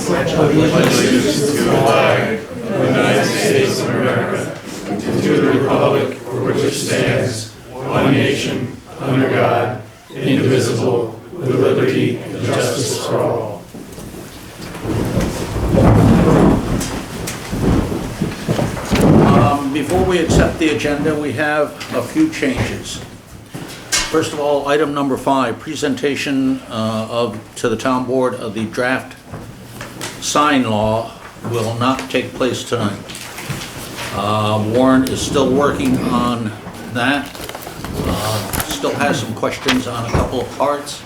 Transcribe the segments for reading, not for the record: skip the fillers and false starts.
allegiance to the flag of the United States of America and to the republic for which it stands, one nation, under God, indivisible, with liberty and justice for all. Before we accept the agenda, we have a few changes. First of all, item number 5, presentation to the town board of the draft sign law will not take place tonight. Warren is still working on that. Still has some questions on a couple of parts,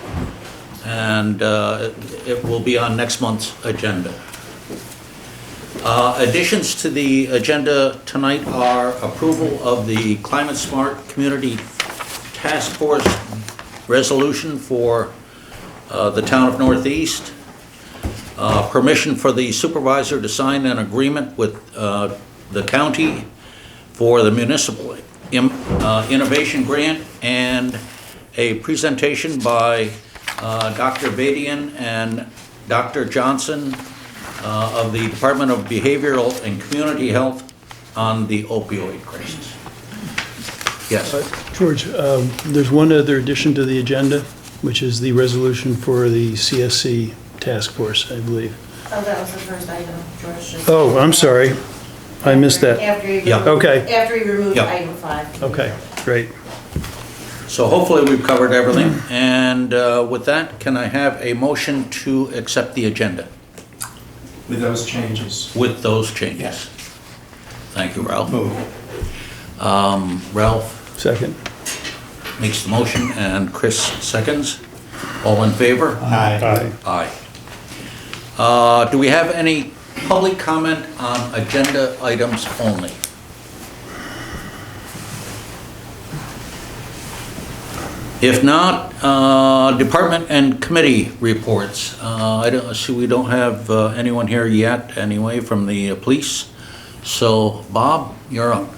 and it will be on next month's agenda. Additions to the agenda tonight are approval of the Climate Smart Community Task Force resolution for the town of Northeast, permission for the supervisor to sign an agreement with the county for the municipal innovation grant, and a presentation by Dr. Badian and Dr. Johnson of the Department of Behavioral and Community Health on the opioid crisis. Yes. George, there's one other addition to the agenda, which is the resolution for the CSC task force, I believe. Oh, that was the first item, George. Oh, I'm sorry. I missed that. After you removed Yeah. item 5. Okay, great. So hopefully we've covered everything. And with that, can I have a motion to accept the agenda? With those changes. With those changes. Yes. Thank you, Ralph. Move. Ralph Second. makes the motion and Chris seconds. All in favor? Aye. Aye. Do we have any public comment on agenda items only? If not, department and committee reports. I don't see, we don't have anyone here yet anyway from the police. So Bob, you're up.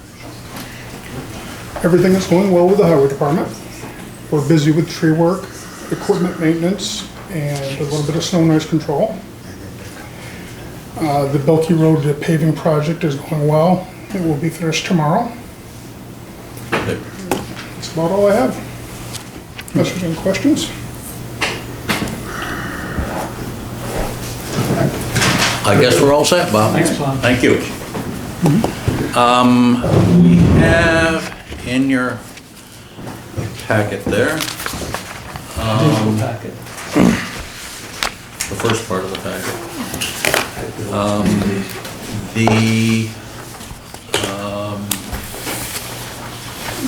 Everything is going well with the highway department. We're busy with tree work, equipment maintenance, and a little bit of snow and ice control. The Belkey Road paving project is going well. It will be finished tomorrow. Good. That's about all I have. Unless there's any questions? I guess we're all set, Bob. Thanks, Bob. Thank you. We have in your packet there, the first part of the packet,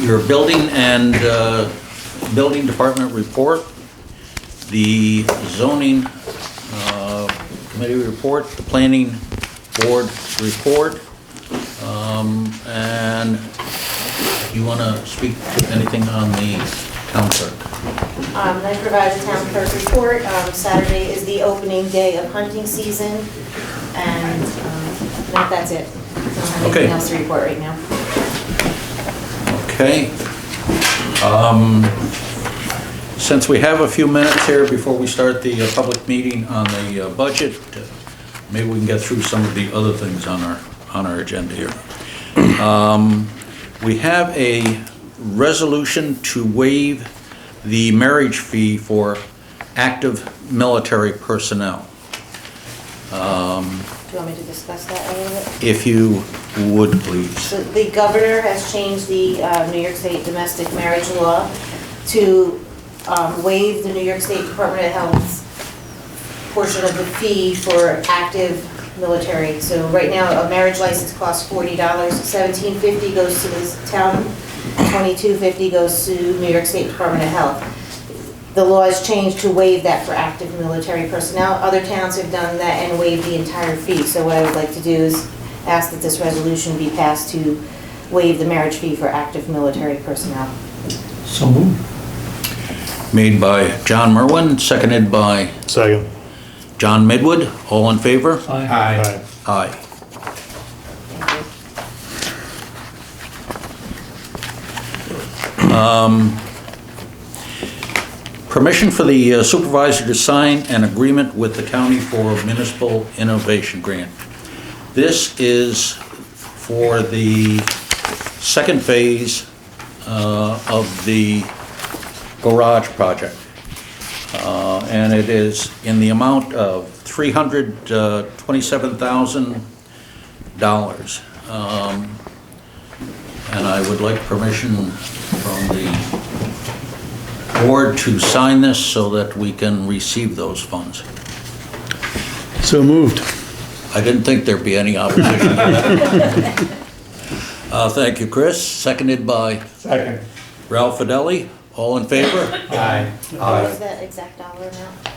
your building and building department report, the zoning committee report, the planning board report, and you want to speak to anything on the town clerk? I provided the town clerk report. Saturday is the opening day of hunting season, and no, that's it. I don't have anything Okay. else to report right now. Okay. Since we have a few minutes here before we start the public meeting on the budget, maybe we can get through some of the other things on our agenda here. We have a resolution to waive the marriage fee for active military personnel. Do you want me to discuss that a little bit? If you would, please. So the governor has changed the New York State domestic marriage law to waive the New York State Department of Health's portion of the fee for active military. So right now, a marriage license costs $40, $17.50 goes to the town, $22.50 goes to New York State Department of Health. The law has changed to waive that for active military personnel. Other towns have done that and waived the entire fee. So what I would like to do is ask that this resolution be passed to waive the marriage fee for active military personnel. So moved. Made by John Merwin, seconded by Second. John Midwood. All in favor? Aye. Aye. Permission for the supervisor to sign an agreement with the county for municipal innovation grant. This is for the second phase of the garage project. And it is in the amount of $327,000. And I would like permission from the board to sign this so that we can receive those funds. So moved. I didn't think there'd be any opposition. Thank you, Chris. Seconded by Second. Ralph Fidelli. All in favor? Aye. What is that exact dollar amount?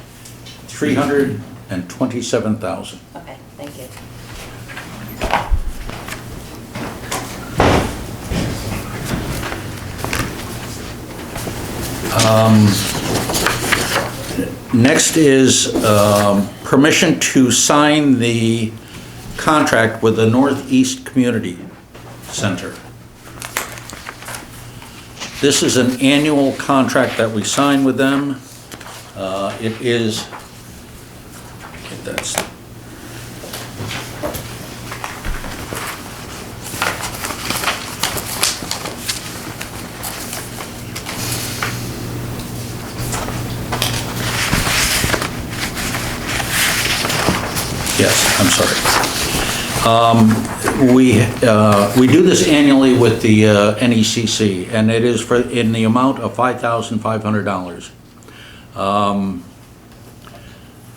$327,000. Okay, thank you. Next is permission to sign the contract with the Northeast Community Center. This is an annual contract that we sign with them. It is, that's, yes, I'm sorry. We do this annually with the NECC, and it is in the amount of $5,500.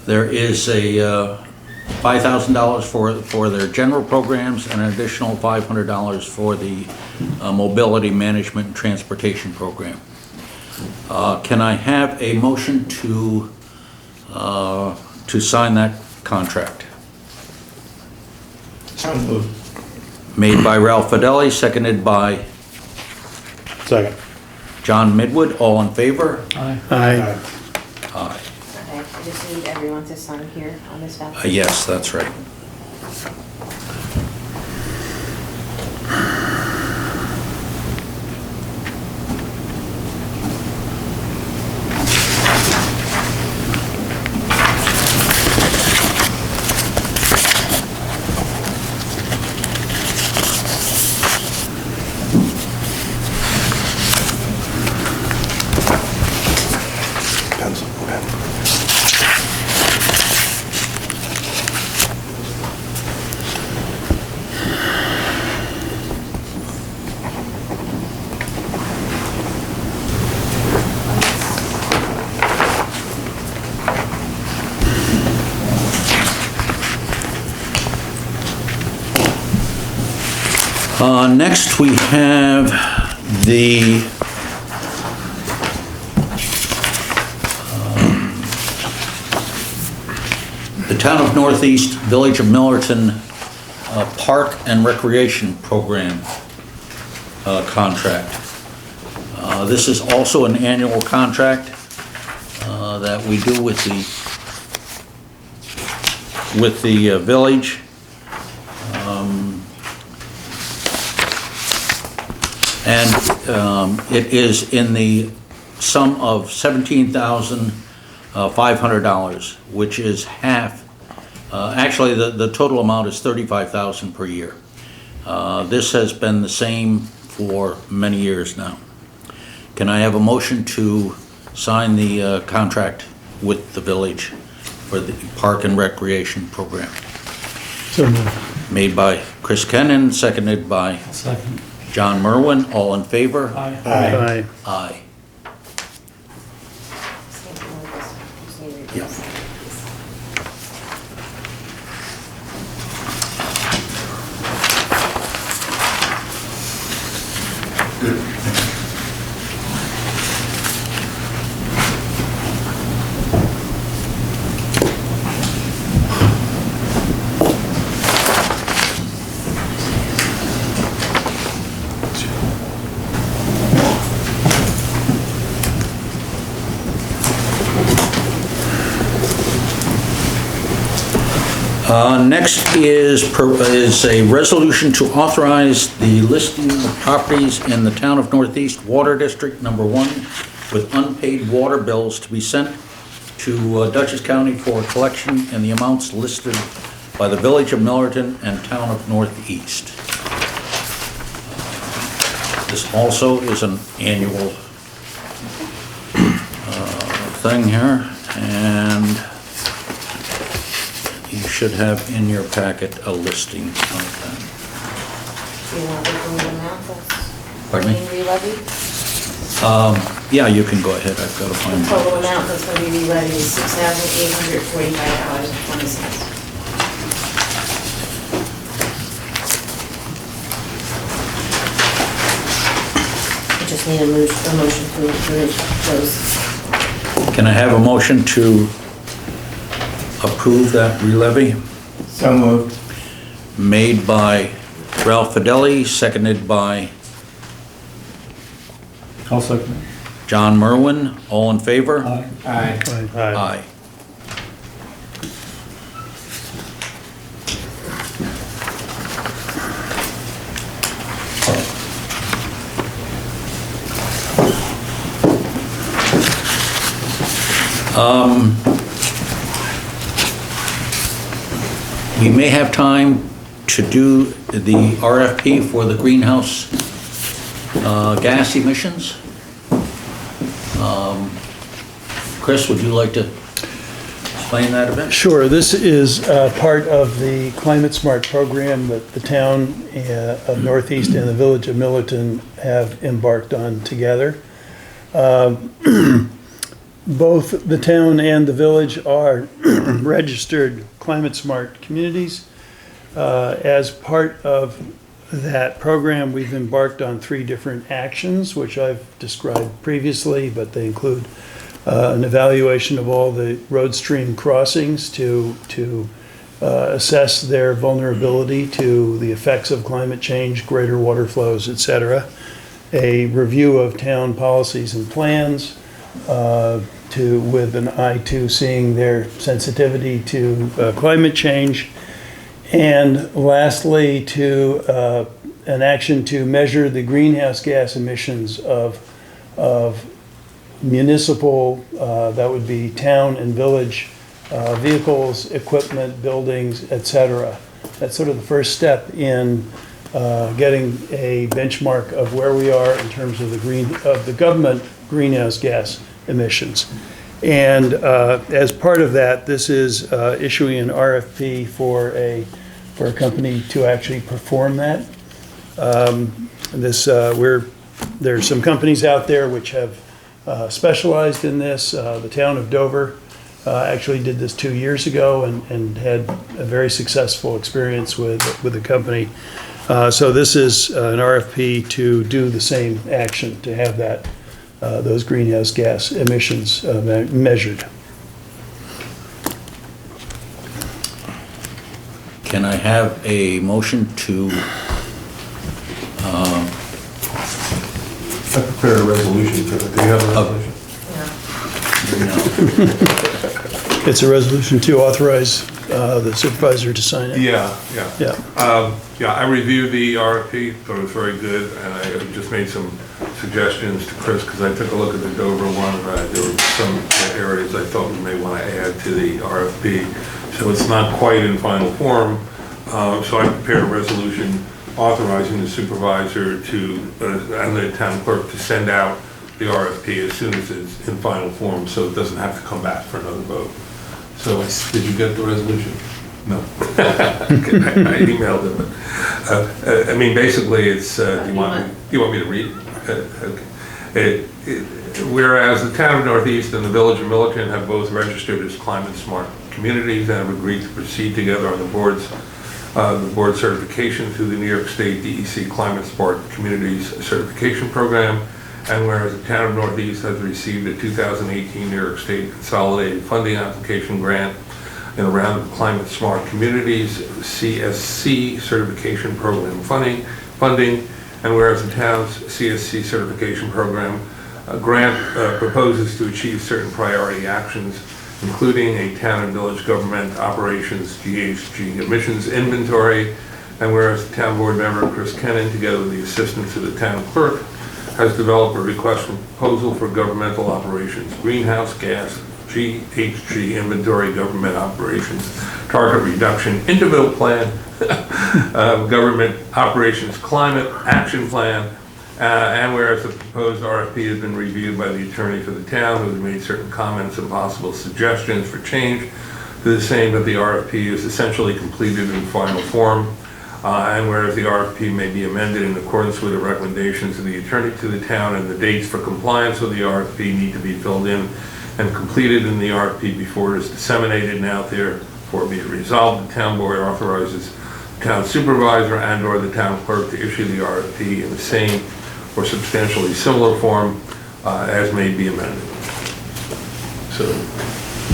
There is a $5,000 for their general programs and an additional $500 for the mobility management and transportation program. Can I have a motion to sign that contract? So moved. Made by Ralph Fidelli, seconded by Second. John Midwood. All in favor? Aye. Aye. Okay, I just need everyone to sign here on this document. Yes, that's right. Next, we have the Town of Northeast, Village of Millerton Park and Recreation Program contract. This is also an annual contract that we do with the village. And it is in the sum of $17,500, which is half. Actually, the total amount is $35,000 per year. This has been the same for many years now. Can I have a motion to sign the contract with the village for the Park and Recreation Program? So moved. Made by Chris Kennan, seconded by Second. John Merwin. All in favor? Aye. Aye. Just need to move this. Just need to read Yeah. this. Next is a resolution to authorize the listing of properties in the Town of Northeast Water District Number 1 with unpaid water bills to be sent to Dutchess County for collection in the amounts listed by the Village of Millerton and Town of Northeast. This also is an annual thing here, and you should have in your packet a listing of that. Do you want to open the amount that's Pardon me? being re-levied? Yeah, you can go ahead, I've got to find The total it. amount that's going to be re-levied is $6,845.20. I just need a motion to approve those. Can I have a motion to approve that re-levy? So moved. Made by Ralph Fidelli, seconded by I'll second. John Merwin. All in favor? Aye. Aye. We may have time to do the RFP for the greenhouse gas emissions. Chris, would you like to explain that a bit? Sure, this is part of the Climate Smart program that the town of Northeast and the Village of Millerton have embarked on together. Both the town and the village are registered Climate Smart communities. As part of that program, we've embarked on 3 different actions, which I've described previously, but they include an evaluation of all the road stream crossings to assess their vulnerability to the effects of climate change, greater water flows, et cetera. A review of town policies and plans with an eye to seeing their sensitivity to climate change. And lastly, to an action to measure the greenhouse gas emissions of municipal, that would be town and village vehicles, equipment, buildings, et cetera. That's sort of the first step in getting a benchmark of where we are in terms of the government greenhouse gas emissions. And as part of that, this is issuing an RFP for a company to actually perform that. There's some companies out there which have specialized in this. The town of Dover actually did this 2 years ago and had a very successful experience with the company. So this is an RFP to do the same action, to have that those greenhouse gas emissions measured. Can I have a motion to, I prepared a resolution for that. Do you have a resolution? no, It's a resolution to authorize the supervisor to sign it. Yeah. Yeah. I reviewed the RFP, thought it was very good, and I just made some suggestions to Chris, because I took a look at the Dover one. There were some areas I thought we may want to add to the RFP. So it's not quite in final form. So I prepared a resolution authorizing the supervisor and the town clerk to send out the RFP as soon as it's in final form, so it doesn't have to come back for another vote. So did you get the resolution? No. Okay, I emailed it, but I mean, basically, it's. Do you want me to read? Okay. Whereas the town of Northeast and the Village of Millerton have both registered as climate smart communities and have agreed to proceed together on the board certification through the New York State DEC Climate Smart Communities Certification Program, and whereas the town of Northeast has received a 2018 New York State Consolidated Funding Application Grant in a round of Climate Smart Communities CSC Certification Program funding, and whereas the town's CSC Certification Program grant proposes to achieve certain priority actions, including a town and village government operations GHG emissions inventory, and whereas the town board member Chris Kennan, together with the assistance of the town clerk, has developed a request for proposal for governmental operations, greenhouse gas, GHG inventory, government operations, target reduction, individual plan, government operations climate action plan, and whereas the proposed RFP has been reviewed by the attorney for the town, who has made certain comments and possible suggestions for change to the same, that the RFP is essentially completed in final form, and whereas the RFP may be amended in accordance with the recommendations of the attorney to the town, and the dates for compliance with the RFP need to be filled in and completed in the RFP before it is disseminated and out there. For be it resolved, the town board authorizes the town supervisor and/or the town clerk to issue the RFP in the same or substantially similar form as may be amended. So,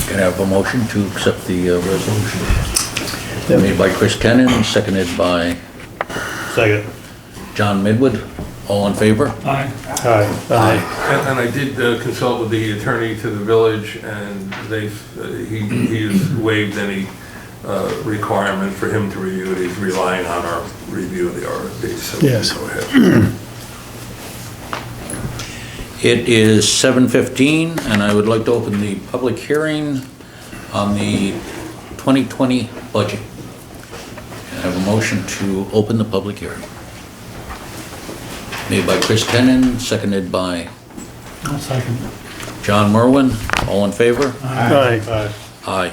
Can I have a motion to accept the resolution? Made by Chris Kennan, seconded by Second. John Midwood. All in favor? Aye. Aye. and I did consult with the attorney to the village, and he has waived any requirement for him to review it. He's relying on our review of the RFP, so Yes. go ahead. It is 7:15, and I would like to open the public hearing on the 2020 budget. I have a motion to open the public hearing. Made by Chris Kennan, seconded by I'll second. John Merwin. All in favor? Aye. Aye.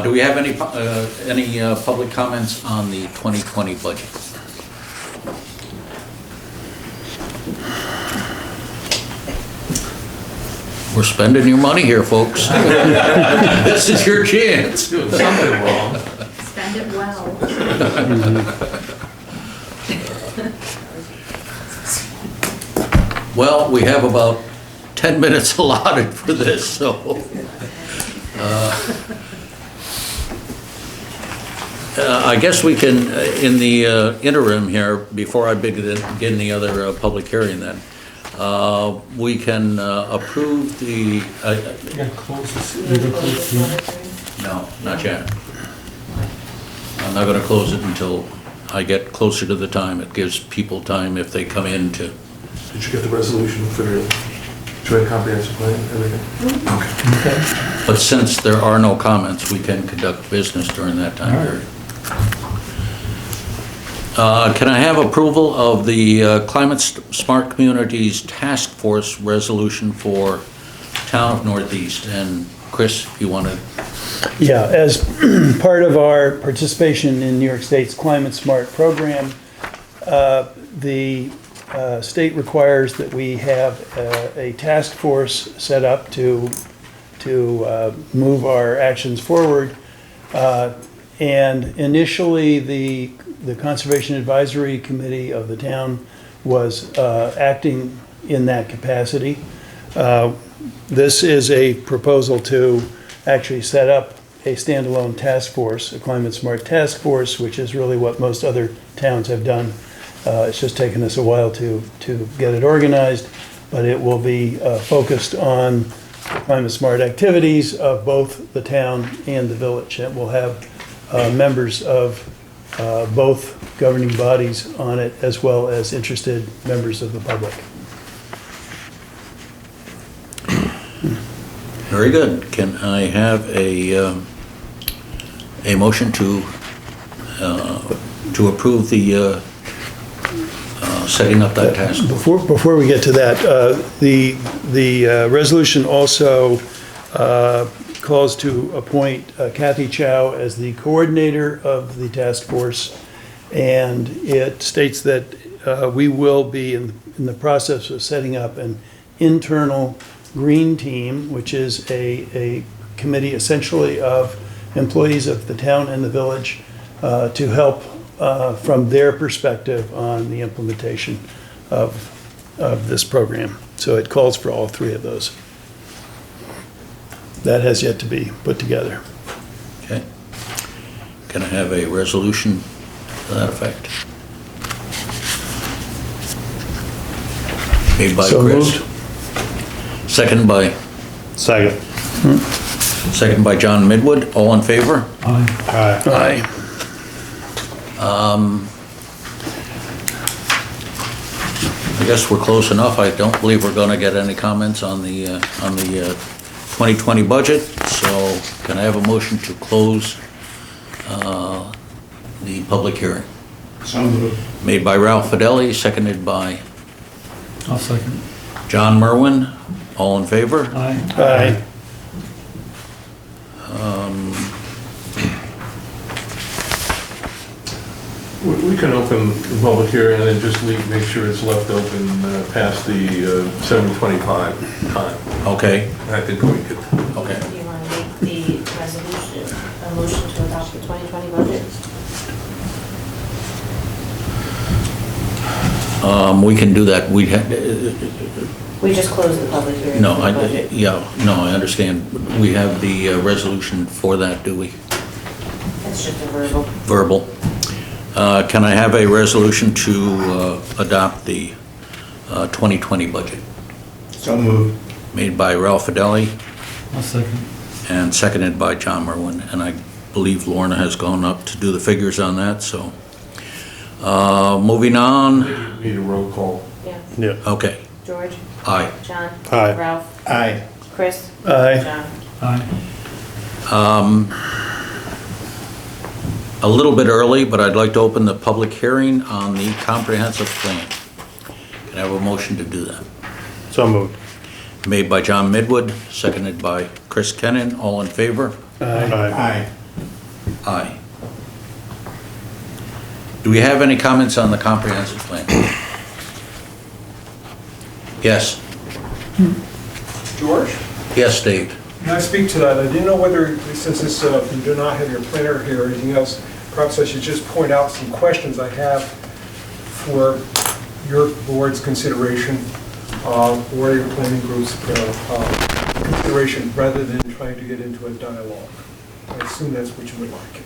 Do we have any public comments on the 2020 budget? We're spending your money here, folks. This is your chance. Doing something wrong. Spend it well. Well, we have about 10 minutes allotted for this, so. I guess we can, in the interim here, before I begin the other public hearing then, we can approve the, You gotta close this. You gotta close the- no, not yet. I'm not gonna close it until I get closer to the time. It gives people time if they come in to. Did you get the resolution for the joint comprehensive plan, everything? Okay. But since there are no comments, we can conduct business during that time period. Can I have approval of the Climate Smart Communities Task Force resolution for Town of Northeast? And Chris, you want to? Yeah, as part of our participation in New York State's Climate Smart program, the state requires that we have a task force set up to move our actions forward. And initially, the Conservation Advisory Committee of the town was acting in that capacity. This is a proposal to actually set up a standalone task force, a Climate Smart task force, which is really what most other towns have done. It's just taken us a while to get it organized, but it will be focused on climate smart activities of both the town and the village. And we'll have members of both governing bodies on it, as well as interested members of the public. Very good. Can I have a motion to approve the setting up that task force? Before we get to that, the resolution also calls to appoint Kathy Chow as the coordinator of the task force, and it states that we will be in the process of setting up an internal green team, which is a committee essentially of employees of the town and the village to help from their perspective on the implementation of this program. So it calls for all three of those. That has yet to be put together. Okay. Can I have a resolution to that effect? Made by So Chris. moved. Second by? Second. Second by John Midwood. All in favor? Aye. Aye. I guess we're close enough. I don't believe we're gonna get any comments on the 2020 budget, so can I have a motion to close the public hearing? So moved. Made by Ralph Fidelli, seconded by I'll second. John Merwin. All in favor? Aye. Aye. We can open the public hearing and then just make sure it's left open past the 7:25 time. Okay, I think we could. okay. Do you want to make the resolution, a motion to adopt the 2020 budget? We can do that. We just closed the public hearing No, for the budget. I understand. We have the resolution for that, do we? It's just a verbal. Verbal. Can I have a resolution to adopt the 2020 budget? So moved. Made by Ralph Fidelli I'll second. and seconded by John Merwin. And I believe Lorna has gone up to do the figures on that, so. Moving on. Need a roll call. Yeah. Yeah. Okay, George? aye. John? Aye. Ralph? Aye. Chris? Aye. John? Aye. A little bit early, but I'd like to open the public hearing on the comprehensive plan. Can I have a motion to do that? So moved. Made by John Midwood, seconded by Chris Kennan. All in favor? Aye. Aye. Do we have any comments on the comprehensive plan? Yes. George, Yes, Dave. can I speak to that? I didn't know whether, since this, you do not have your planner here or anything else, perhaps I should just point out some questions I have for your board's consideration, or your planning group's consideration, rather than trying to get into a dialogue. I assume that's what you would like.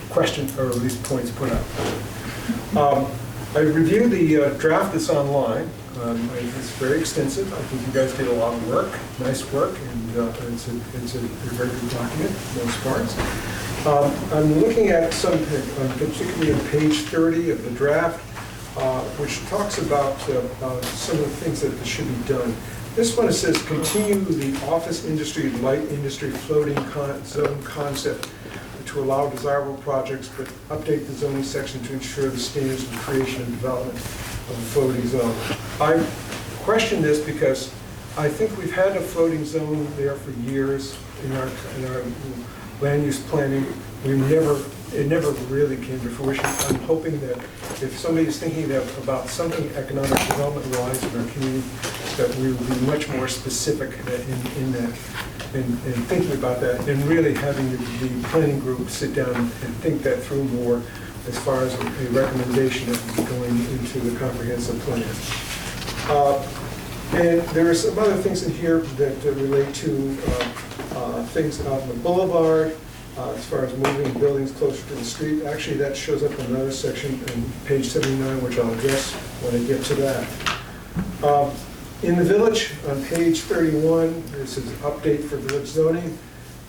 Question, or at least points put out. I reviewed the draft that's online. It's very extensive. I think you guys did a lot of work, nice work, and it's a very good document, most parts. I'm looking at some, particularly on page 30 of the draft, which talks about some of the things that should be done. This one, it says, continue the office industry, light industry floating zone concept to allow desirable projects, but update the zoning section to ensure the standards of creation and development of a floating zone. I question this because I think we've had a floating zone there for years in our land use planning. It never really came to fruition. I'm hoping that if somebody's thinking about something economic development-wise in our community, that we will be much more specific in that, in thinking about that, and really having the planning group sit down and think that through more as far as a recommendation that will be going into the comprehensive plan. And there are some other things in here that relate to things out on the boulevard, as far as moving buildings closer to the street. Actually, that shows up in another section on page 79, which I'll address when I get to that. In the village, on page 31, this is an update for village zoning.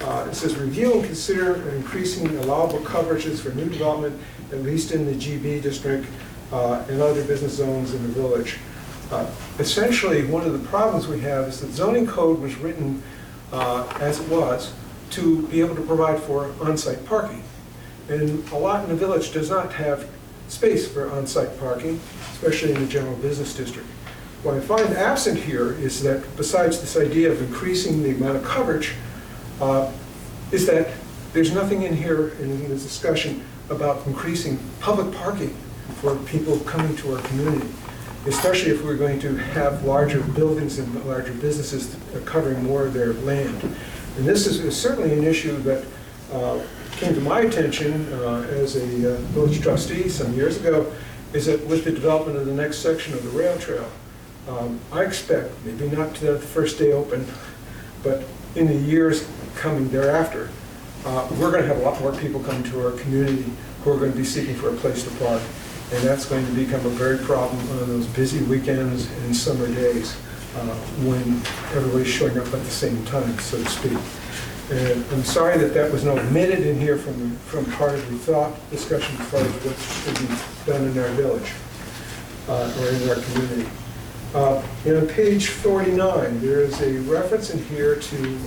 It says review and consider increasing allowable coverages for new development, at least in the GB district and other business zones in the village. Essentially, one of the problems we have is that zoning code was written as it was to be able to provide for on-site parking. And a lot in the village does not have space for on-site parking, especially in the general business district. What I find absent here is that besides this idea of increasing the amount of coverage, is that there's nothing in here in this discussion about increasing public parking for people coming to our community, especially if we're going to have larger buildings and larger businesses covering more of their land. And this is certainly an issue that came to my attention as a village trustee some years ago, is that with the development of the next section of the rail trail, I expect, maybe not to the first day open, but in the years coming thereafter, we're going to have a lot more people come to our community who are going to be seeking for a place to park. And that's going to become a very problem on those busy weekends and summer days when everybody's showing up at the same time, so to speak. And I'm sorry that that was not omitted in here from part of the thought discussion as far as what should be done in our village or in our community. And on page 49, there is a reference in here to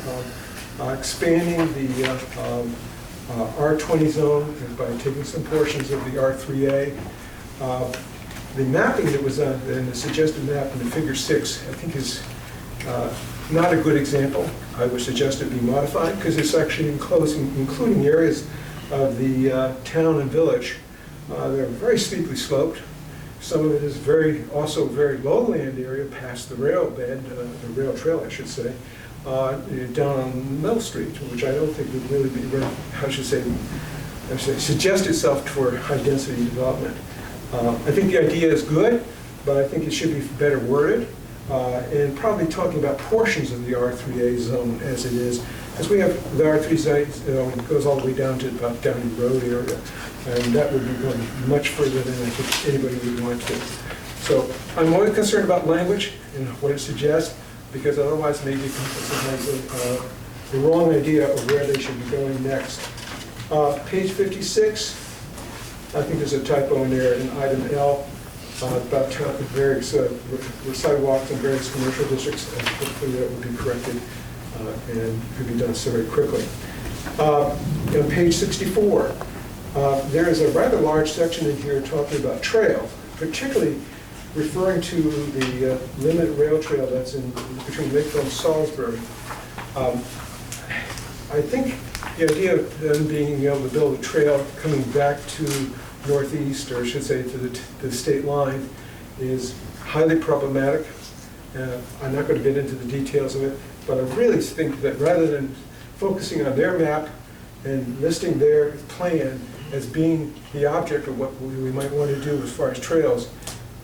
expanding the R20 zone by taking some portions of the R3A. The mapping that was on, and the suggested map in the figure 6, I think is not a good example. I would suggest it be modified because it's actually including areas of the town and village. They're very steeply sloped. Some of it is also very lowland area past the rail bed, the rail trail, I should say, down on Mill Street, which I don't think would really be, suggest itself for high-density development. I think the idea is good, but I think it should be better worded, and probably talking about portions of the R3A zone as it is, as we have the R3 zone goes all the way down to about Downey Road area, and that would be going much further than I think anybody would want to. So I'm always concerned about language and what it suggests, because otherwise maybe people have the wrong idea of where they should be going next. Page 56, I think there's a typo in there in item L about various sidewalks in various commercial districts, and hopefully that will be corrected and could be done so very quickly. On page 64, there is a rather large section in here talking about trails, particularly referring to the limited rail trail that's between Lakeville and Salisbury. I think the idea of them being able to build a trail coming back to northeast, or I should say to the state line, is highly problematic. I'm not going to get into the details of it, but I really think that rather than focusing on their map and listing their plan as being the object of what we might want to do as far as trails,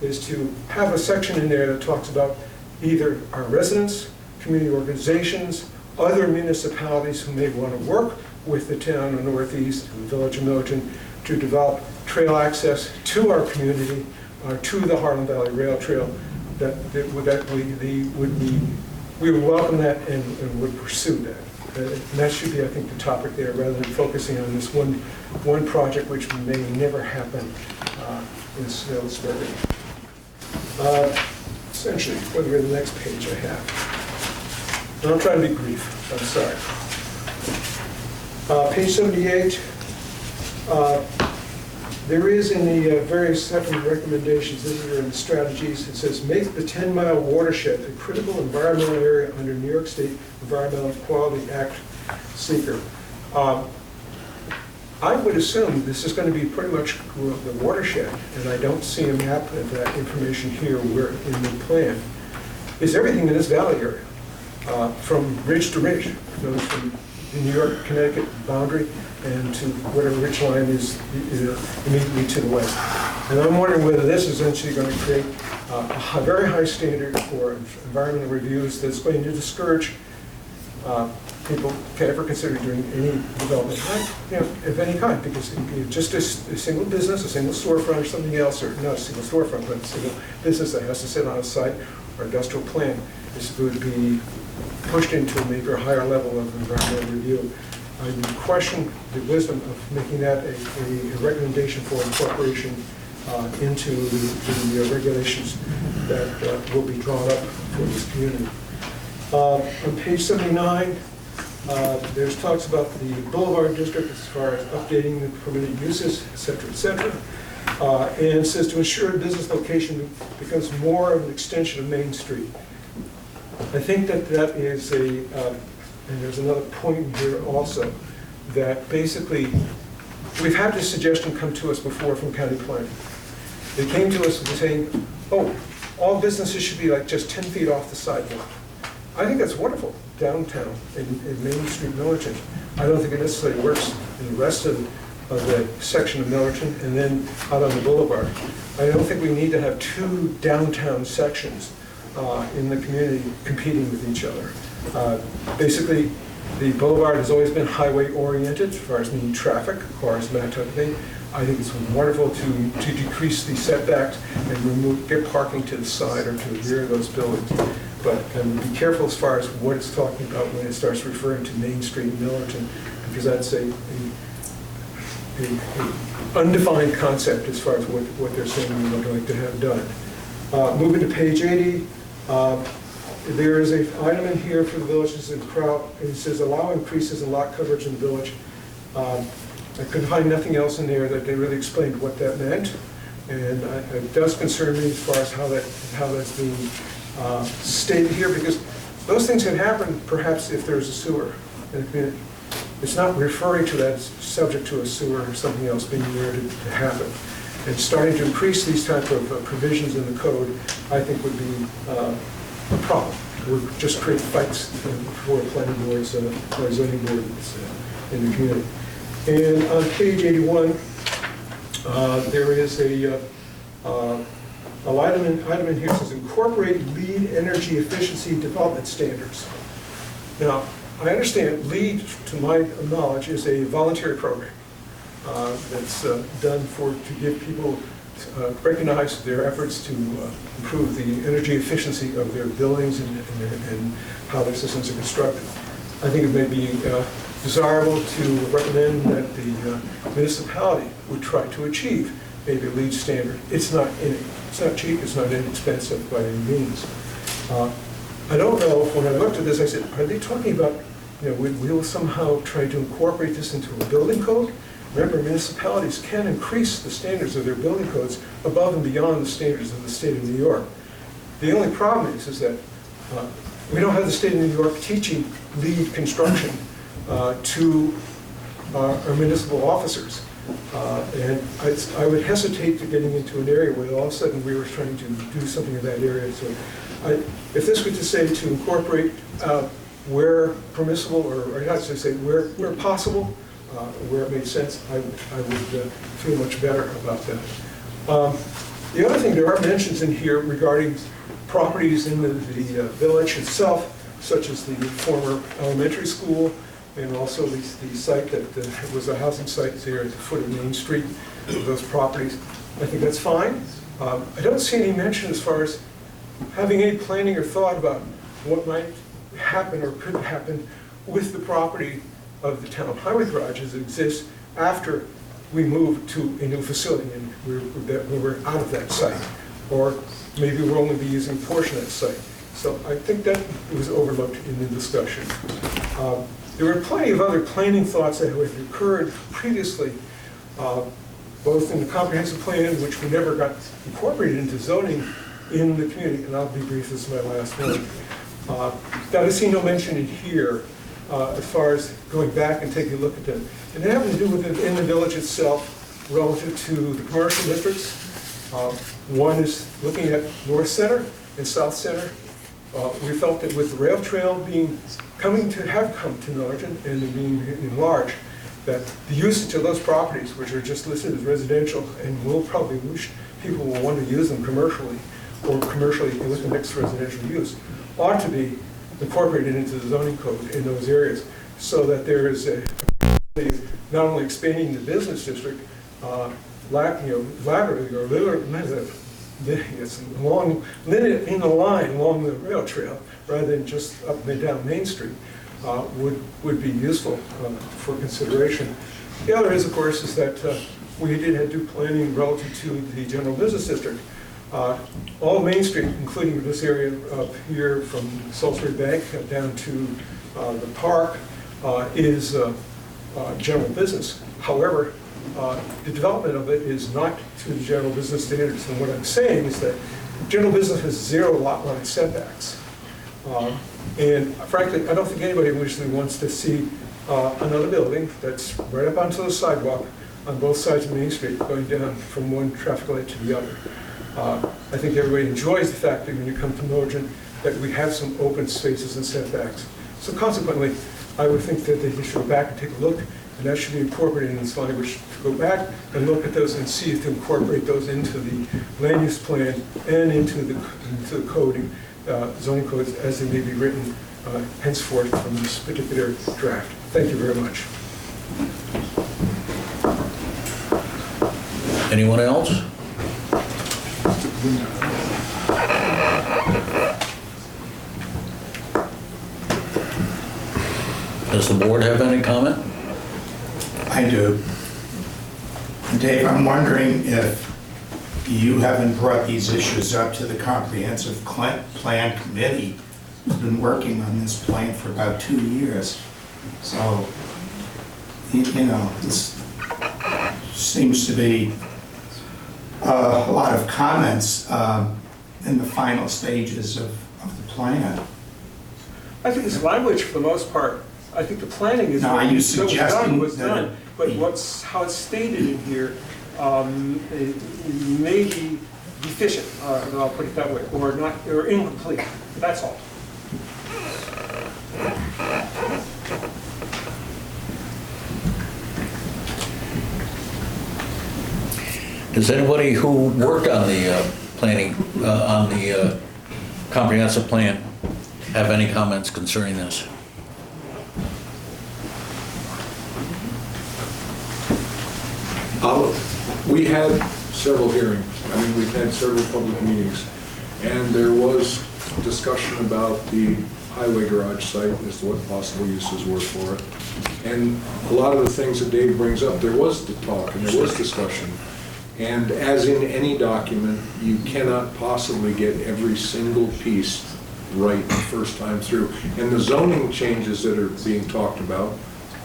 is to have a section in there that talks about either our residents, community organizations, other municipalities who may want to work with the town of Northeast, the village of Milton, to develop trail access to our community, to the Harlem Valley Rail Trail. We would welcome that and would pursue that. And that should be, I think, the topic there, rather than focusing on this one project which may never happen in Salisbury. Essentially, whether you're the next page I have. And I'm trying to be brief, I'm sorry. Page 78, there is in the various second recommendations that are in the strategies, it says, make the 10-mile watershed a critical environmental area under New York State Environmental Quality Act seeker. I would assume this is going to be pretty much the watershed, and I don't see a map of that information here where in the plan. Is everything in this valley area, from ridge to ridge, goes from the New York-Connecticut boundary and to whatever ridge line is immediately to the west. And I'm wondering whether this is actually going to create a very high standard for environmental reviews that's going to discourage people can ever consider doing any development, of any kind, because just a single business, a single storefront or something else, or not a single storefront, but a single business that has to sit on a site or industrial plant would be pushed into maybe a higher level of environmental review. I would question the wisdom of making that a recommendation for incorporation into the regulations that will be drawn up for this community. On page 79, there's talks about the Boulevard District as far as updating the permitted uses, et cetera, et cetera. And it says to ensure business location becomes more of an extension of Main Street. I think that is and there's another point here also, that basically, we've had this suggestion come to us before from county planning. They came to us saying, oh, all businesses should be like just 10 feet off the sidewalk. I think that's wonderful downtown in Main Street, Millerton. I don't think it necessarily works in the rest of the section of Millerton and then out on the boulevard. I don't think we need to have two downtown sections in the community competing with each other. Basically, the boulevard has always been highway oriented as far as meaning traffic, cars, and that type of thing. I think it's wonderful to decrease the setbacks and get parking to the side or to the rear of those buildings. But be careful as far as what it's talking about when it starts referring to Main Street and Millerton, because that's a undefined concept as far as what they're saying we would like to have done. Moving to page 80, there is an item in here for the villages and it says allow increases in lot coverage in the village. I couldn't find nothing else in there that they really explained what that meant. And it does concern me as far as how that's being stated here, because those things can happen perhaps if there's a sewer in the community. It's not referring to that as subject to a sewer or something else being there to happen. And starting to increase these type of provisions in the code, I think would be a problem. It would just create fights for planning boards or zoning boards in the community. And on page 81, there is a item in here that says incorporate LEED energy efficiency development standards. Now, I understand LEED, to my knowledge, is a voluntary program that's done to give people recognize their efforts to improve the energy efficiency of their buildings and how their systems are constructed. I think it may be desirable to recommend that the municipality would try to achieve maybe a LEED standard. It's not cheap, it's not inexpensive by any means. I don't know, when I looked at this, I said, are they talking about, we will somehow try to incorporate this into a building code? Remember, municipalities can increase the standards of their building codes above and beyond the standards of the state of New York. The only problem is that we don't have the state of New York teaching LEED construction to our municipal officers. And I would hesitate to getting into an area where all of a sudden we were trying to do something in that area. So if this were to say to incorporate where permissible, or not to say where possible, where it made sense, I would feel much better about that. The other thing, there are mentions in here regarding properties in the village itself, such as the former elementary school, and also the site that was a housing site there at the foot of Main Street, those properties. I think that's fine. I don't see any mention as far as having any planning or thought about what might happen or could happen with the property of the town highway garage as it exists after we move to a new facility and we're out of that site. Or maybe we'll only be using a portion of that site. So I think that was overlooked in the discussion. There were plenty of other planning thoughts that had occurred previously, both in the comprehensive plan, which we never got incorporated into zoning in the community, and I'll be brief, this is my last one. That I see no mention in here as far as going back and taking a look at them. And it having to do with it in the village itself relative to the commercial districts. One is looking at North Center and South Center. We felt that with the rail trail coming to Norton and being enlarged, that the usage of those properties, which are just listed as residential, and will probably wish people will want to use them commercially, or commercially with the next residential use, ought to be incorporated into the zoning code in those areas, so that there is not only expanding the business district, laterally or literally, it's long, in the line along the rail trail, rather than just up and down Main Street, would be useful for consideration. The other is, of course, is that we did do planning relative to the general business district. All Main Street, including this area up here from Salisbury Bank down to the park, is general business. However, the development of it is not to the general business standards. And what I'm saying is that general business has 0 lot line setbacks. And frankly, I don't think anybody actually wants to see another building that's right up onto the sidewalk on both sides of Main Street going down from one traffic light to the other. I think everybody enjoys the fact that when you come to Norton that we have some open spaces and setbacks. So consequently, I would think that they should go back and take a look, and that should be incorporated in this language, to go back and look at those and see if to incorporate those into the land use plan and into the coding, zoning codes as they may be written henceforth from this particular draft. Thank you very much. Anyone else? Does the board have any comment? I do. Dave, I'm wondering if you haven't brought these issues up to the comprehensive plan committee. Who's been working on this plan for about 2 years. So, you know, this seems to be a lot of comments in the final stages of the plan. I think this language, for the most part, I think the planning is. Now, are you what was done, suggesting was that done. But how it's stated in here, it may be deficient, I'll put it that way, or incomplete, that's all. Does anybody who worked on the planning, on the comprehensive plan, have any comments concerning this? We had several hearings. I mean, we've had several public meetings, and there was discussion about the highway garage site as to what possible uses were for it. And a lot of the things that Dave brings up, there was the talk and there was discussion. And as in any document, you cannot possibly get every single piece right the first time through. And the zoning changes that are being talked about,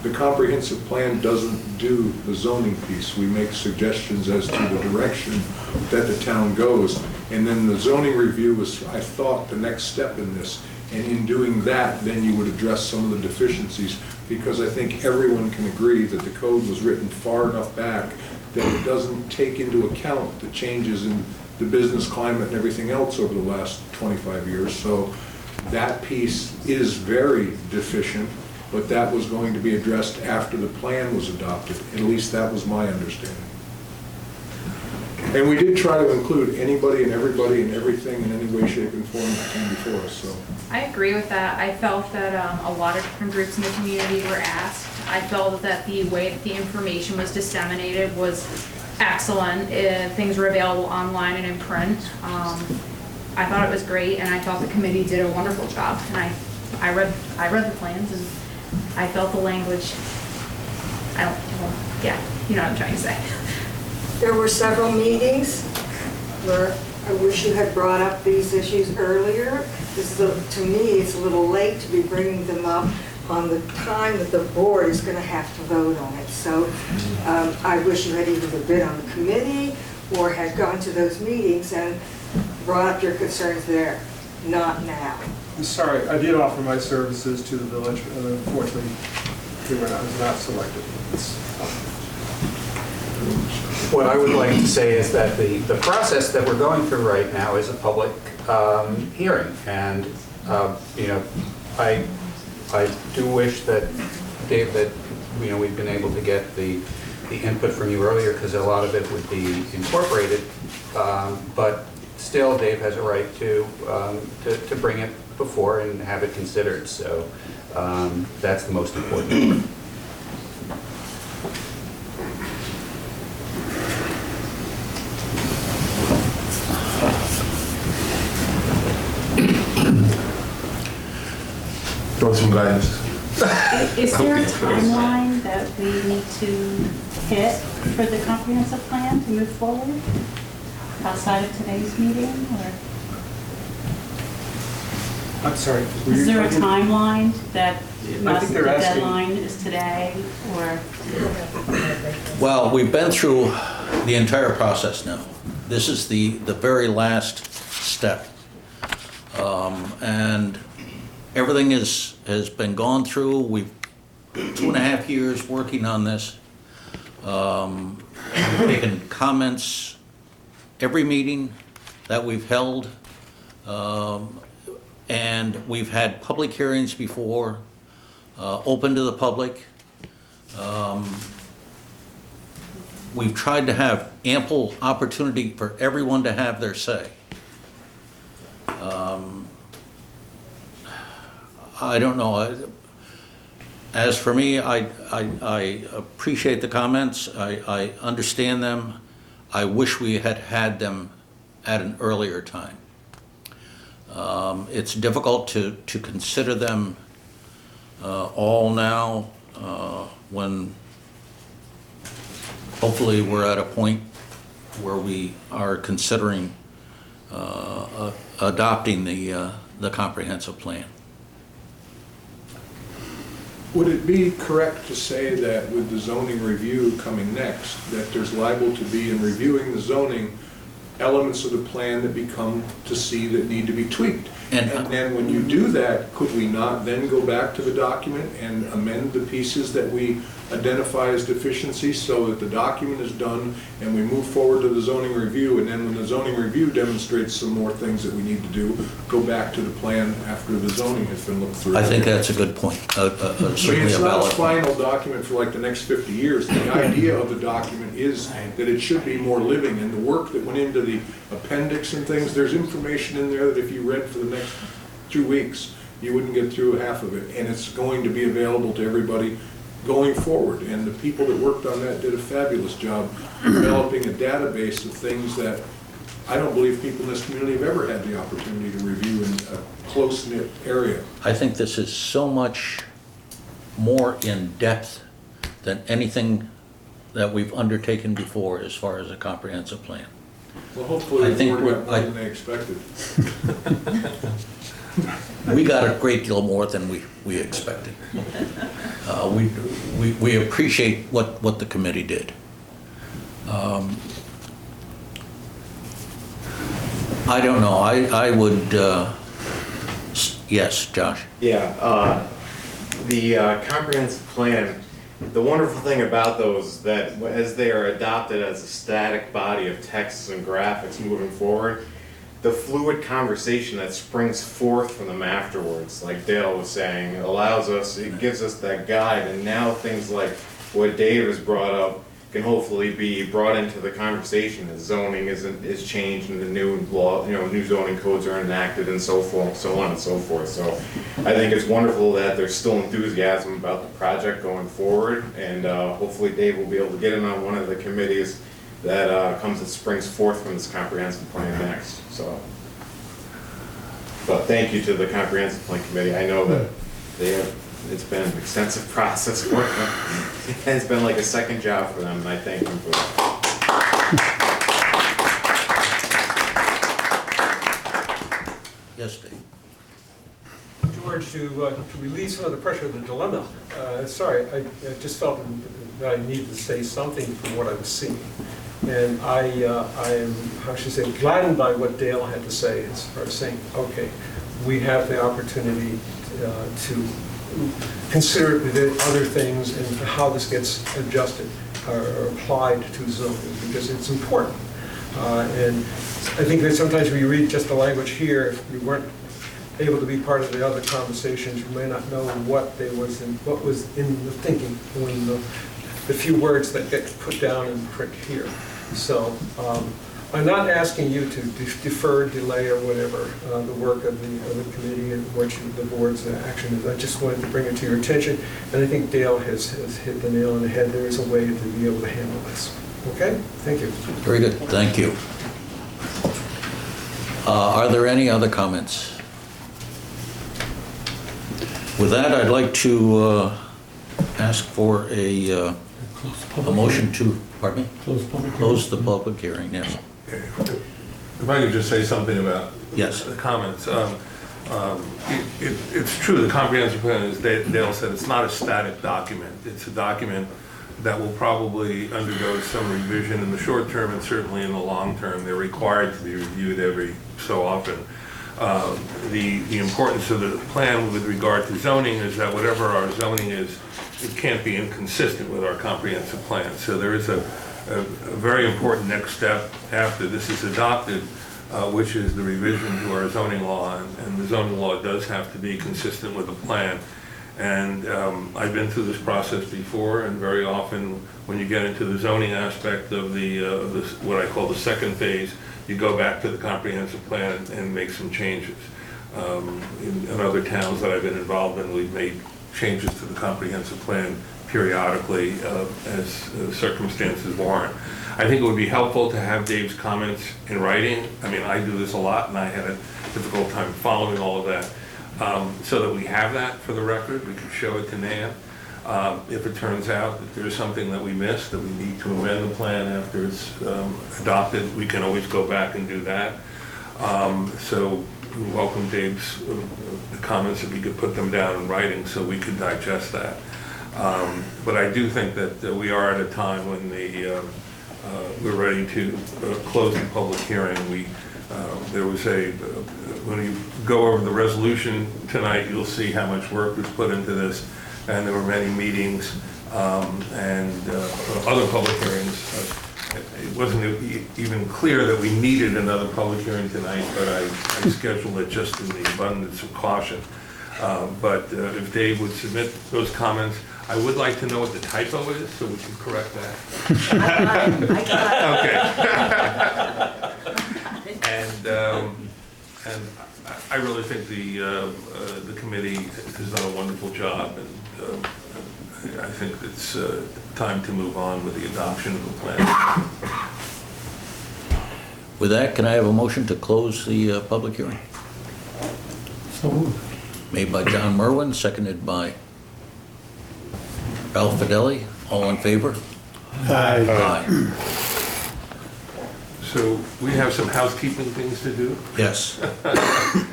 the comprehensive plan doesn't do the zoning piece. We make suggestions as to the direction that the town goes. And then the zoning review is, I thought, the next step in this. And in doing that, then you would address some of the deficiencies, because I think everyone can agree that the code was written far enough back that it doesn't take into account the changes in the business climate and everything else over the last 25 years. So that piece is very deficient, but that was going to be addressed after the plan was adopted. At least that was my understanding. And we did try to include anybody and everybody and everything in any way, shape, and form that came before us, so. I agree with that. I felt that a lot of different groups in the community were asked. I felt that the way that the information was disseminated was excellent. Things were available online and in print. I thought it was great, and I thought the committee did a wonderful job. And I read the plans, and I felt the language. Yeah, you know what I'm trying to say. There were several meetings where I wish you had brought up these issues earlier. To me, it's a little late to be bringing them up on the time that the board is going to have to vote on it. So I wish you had either been on the committee or had gone to those meetings and brought up your concerns there, not now. I'm sorry, I did offer my services to the village, and unfortunately, I was not selected. What I would like to say is that the process that we're going through right now is a public hearing, and you know, I do wish that, Dave, that we've been able to get the input from you earlier, because a lot of it would be incorporated, but still Dave has a right to bring it before and have it considered, so that's the most important part. Throw some guidance. Is there a timeline that we need to hit for the comprehensive plan to move forward outside of today's meeting, or? I'm sorry. Is there a timeline that I think they're the asking. deadline is today, or? Well, we've been through the entire process now. This is the very last step. And everything has been gone through. We've 2.5 years working on this. We've taken comments every meeting that we've held. And we've had public hearings before, open to the public. We've tried to have ample opportunity for everyone to have their say. I don't know. As for me, I appreciate the comments. I understand them. I wish we had had them at an earlier time. It's difficult to consider them all now when hopefully we're at a point where we are considering adopting the comprehensive plan. Would it be correct to say that with the zoning review coming next, that there's liable to be, in reviewing the zoning, elements of the plan that become to see that need to be tweaked? And- And then when you do that, could we not then go back to the document and amend the pieces that we identify as deficiencies so that the document is done and we move forward to the zoning review, and then when the zoning review demonstrates some more things that we need to do, go back to the plan after the zoning has been looked through? I think that's a good point, I mean, certainly it's a not a valid point. final document for like the next 50 years. The idea of the document is that it should be more living, and the work that went into the appendix and things, there's information in there that if you read for the next 2 weeks, you wouldn't get through half of it, and it's going to be available to everybody going forward. And the people that worked on that did a fabulous job developing a database of things that I don't believe people in this community have ever had the opportunity to review in a close-knit area. I think this is so much more in depth than anything that we've undertaken before as far as a comprehensive plan. Well, hopefully I think the board got more I- than they expected. We got a great deal more than we expected. We appreciate what the committee did. I don't know, I would, yes, Josh? Yeah, the comprehensive plan, the wonderful thing about those is that as they are adopted as a static body of texts and graphics moving forward, the fluid conversation that springs forth from them afterwards, like Dale was saying, allows us, it gives us that guide, and now things like what Dave has brought up can hopefully be brought into the conversation as zoning is changed and the new law, new zoning codes are enacted and so forth, so on and so forth. So I think it's wonderful that there's still enthusiasm about the project going forward, and hopefully Dave will be able to get in on one of the committees that comes and springs forth from this comprehensive plan next. So, but thank you to the comprehensive plan committee. I know that it's been an extensive process for them. It's been like a second job for them, and I thank them for that. Yes, Dave? George, to relieve some of the pressure of the dilemma, sorry, I just felt that I needed to say something from what I was seeing. And I am, how should I say, gladdened by what Dale had to say as far as saying, okay, we have the opportunity to consider the other things and how this gets adjusted or applied to zoning, because it's important. And I think that sometimes when you read just the language here, if you weren't able to be part of the other conversations, you may not know what was in the thinking when the few words that get put down in print here. So I'm not asking you to defer, delay, or whatever the work of the committee and what the board's action is. I just wanted to bring it to your attention, and I think Dale has hit the nail on the head. There is a way to be able to handle this. Okay? Thank you. Very good, thank you. Are there any other comments? With that, I'd like to ask for a motion to, pardon me? Close the public hearing, yes. If I could just say something about Yes. the comments. It's true, the comprehensive plan, as Dale said, it's not a static document. It's a document that will probably undergo some revision in the short term and certainly in the long term. They're required to be reviewed every so often. The importance of the plan with regard to zoning is that whatever our zoning is, it can't be inconsistent with our comprehensive plan. So there is a very important next step after this is adopted, which is the revision to our zoning law, and the zoning law does have to be consistent with the plan. And I've been through this process before, and very often when you get into the zoning aspect of what I call the second phase, you go back to the comprehensive plan and make some changes. In other towns that I've been involved in, we've made changes to the comprehensive plan periodically as circumstances warrant. I think it would be helpful to have Dave's comments in writing. I mean, I do this a lot, and I had a difficult time following all of that. So that we have that for the record, we can show it to Nan. If it turns out that there's something that we missed, that we need to amend the plan after it's adopted, we can always go back and do that. So we welcome Dave's comments, if he could put them down in writing so we could digest that. But I do think that we are at a time when we're ready to close the public hearing. There was when you go over the resolution tonight, you'll see how much work was put into this, and there were many meetings and other public hearings. It wasn't even clear that we needed another public hearing tonight, but I scheduled it just in the abundance of caution. But if Dave would submit those comments, I would like to know what the typo is, so we can correct that. I got Okay. And I really think the committee has done a wonderful job, and I think it's time to move on with the adoption of the plan. With that, can I have a motion to close the public hearing? So moved. Made by John Merwin, seconded by Ralph Fidelli. All in favor? Aye. So we have some housekeeping things to do. Yes.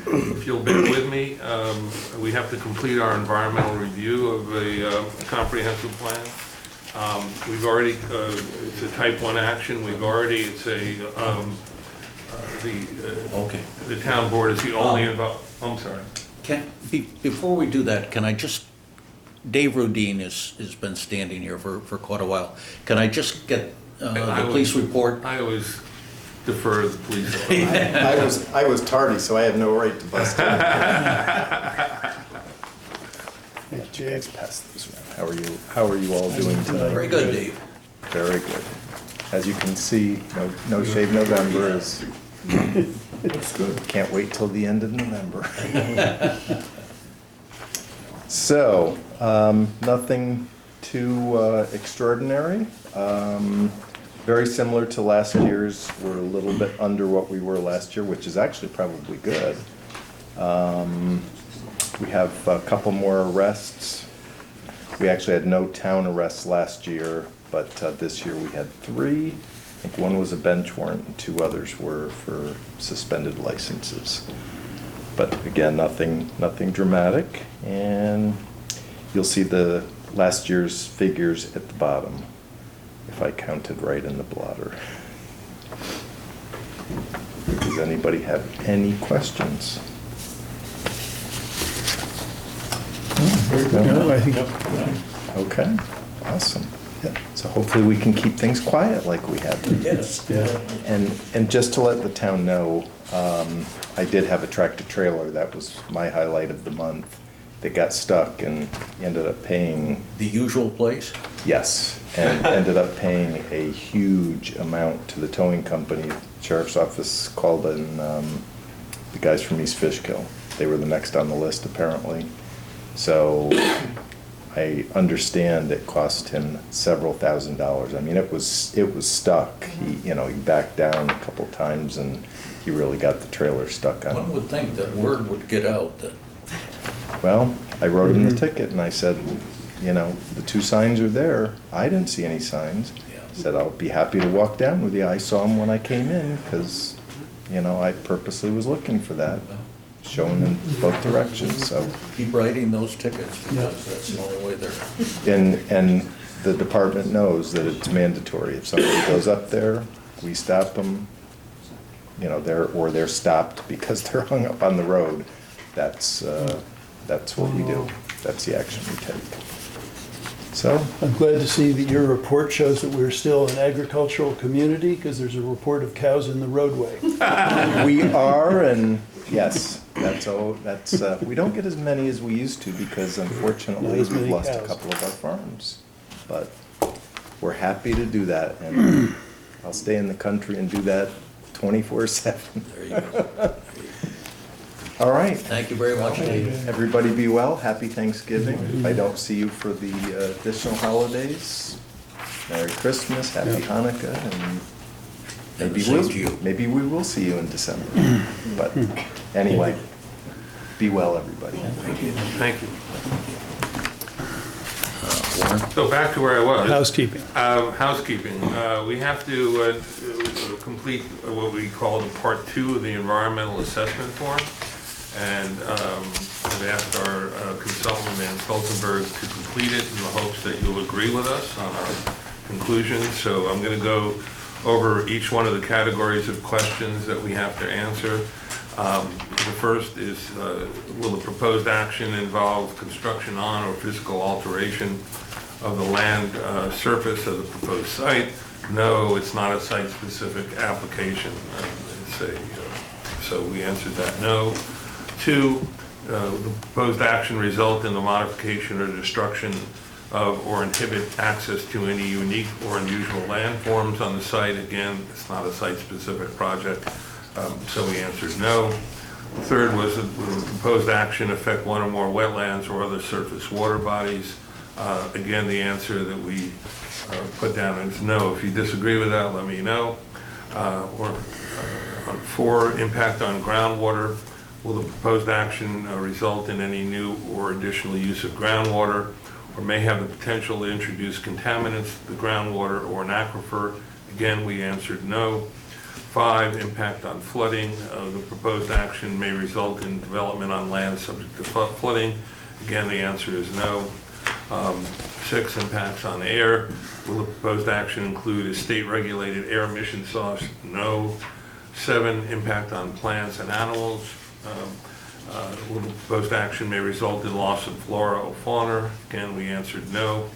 If you'll bear with me, we have to complete our environmental review of a comprehensive plan. We've already, it's a type 1 action. We've already, it's the town board is the only involved. I'm sorry. Before we do that, can I just, Dave Rudine has been standing here for quite a while. Can I just get the police report? I always defer to the police. I was tardy, so I have no right to bust in. Yeah, Let's pass those around. How are you all doing tonight? Very good, Dave. Very good. As you can see, no Shave November is. It's good. Can't wait till the end of November. So, nothing too extraordinary. Very similar to last year's. We're a little bit under what we were last year, which is actually probably good. We have a couple more arrests. We actually had no town arrests last year, but this year we had 3. I think one was a bench warrant and 2 others were for suspended licenses. But again, nothing dramatic. And you'll see the last year's figures at the bottom, if I counted right in the blotter. Does anybody have any questions? No, I think. Okay, awesome. So hopefully we can keep things quiet like we have been. Yes. Yeah. And just to let the town know, I did have a tractor trailer, that was my highlight of the month, that got stuck and ended up paying. The usual place? Yes, and ended up paying a huge amount to the towing company. Sheriff's office called in the guys from East Fishkill. They were the next on the list apparently. So I understand it cost him several $1,000s. I mean, it was stuck. He backed down a couple times and he really got the trailer stuck on. One would think that word would get out that. Well, I wrote him the ticket and I said, the 2 signs are there. I didn't see any signs. I said, I'll be happy to walk down with you. I saw them when I came in because, I purposely was looking for that. Shown in both directions, so. Keep writing those tickets because that's the only way they're. And the department knows that it's mandatory. If somebody goes up there, we stop them, they're stopped because they're hung up on the road. That's what we do. That's the action we take. So. I'm glad to see that your report shows that we're still an agricultural community because there's a report of cows in the roadway. We are, and yes, we don't get as many as we used to because unfortunately we've lost a couple of our farms. But we're happy to do that, and I'll stay in the country and do that 24/7. There you go. All right. Thank you very much, Dave. Everybody be well. Happy Thanksgiving. If I don't see you for the additional holidays, Merry Christmas, Happy Hanukkah, and maybe we will see you in December. But anyway, be well, everybody. Thank you. So back to where I was. Housekeeping. Housekeeping. We have to complete what we call the Part 2 of the environmental assessment form. And I've asked our consultant, Van Stoltenberg, to complete it in the hopes that you'll agree with us on our conclusions. So I'm going to go over each one of the categories of questions that we have to answer. The first is, will the proposed action involve construction on or physical alteration of the land surface of the proposed site? No, it's not a site-specific application. So we answered that no. 2, the proposed action result in the modification or destruction of or inhibit access to any unique or unusual landforms on the site. Again, it's not a site-specific project, so we answered no. 3rd was, will the proposed action affect one or more wetlands or other surface water bodies? Again, the answer that we put down is no. If you disagree with that, let me know. 4, impact on groundwater. Will the proposed action result in any new or additional use of groundwater, or may have the potential to introduce contaminants to the groundwater or an aquifer? Again, we answered no. 5, impact on flooding. The proposed action may result in development on land subject to flooding. Again, the answer is no. 6, impacts on air. Will the proposed action include a state-regulated air emission source? No. 7, impact on plants and animals. Will the proposed action may result in loss of flora or fauna? Again, we answered no.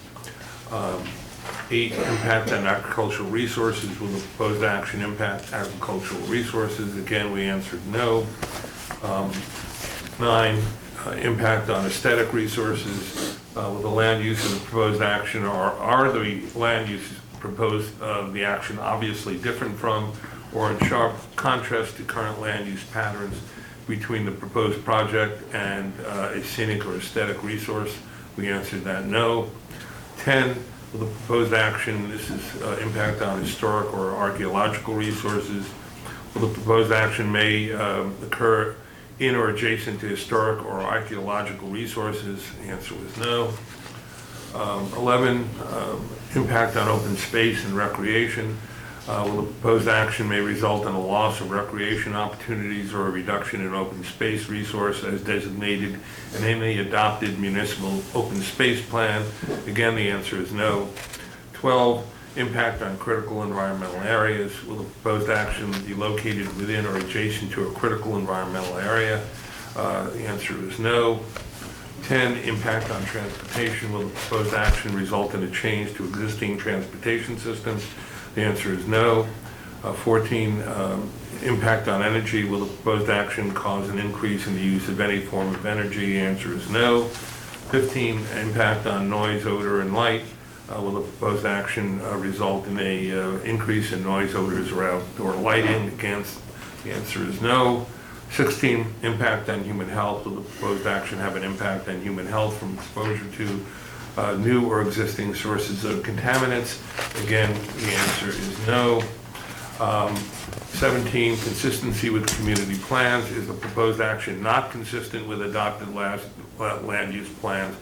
8, impact on agricultural resources. Will the proposed action impact agricultural resources? Again, we answered no. 9, impact on aesthetic resources. Will the land use of the proposed action, or are the land uses proposed the action obviously different from or in sharp contrast to current land use patterns between the proposed project and a scenic or aesthetic resource? We answered that no. 10, will the proposed action, this is impact on historic or archaeological resources. Will the proposed action may occur in or adjacent to historic or archaeological resources? The answer was no. 11, impact on open space and recreation. Will the proposed action may result in a loss of recreation opportunities or a reduction in open space resource as designated in any adopted municipal open space plan? Again, the answer is no. 12, impact on critical environmental areas. Will the proposed action be located within or adjacent to a critical environmental area? The answer is no. 10, impact on transportation. Will the proposed action result in a change to existing transportation systems? The answer is no. 14, impact on energy. Will the proposed action cause an increase in the use of any form of energy? The answer is no. 15, impact on noise, odor, and light. Will the proposed action result in a increase in noise, odors, or outdoor lighting? Again, the answer is no. 16, impact on human health. Will the proposed action have an impact on human health from exposure to new or existing sources of contaminants? Again, the answer is no. 17, consistency with community plans. Is the proposed action not consistent with adopted land use plans?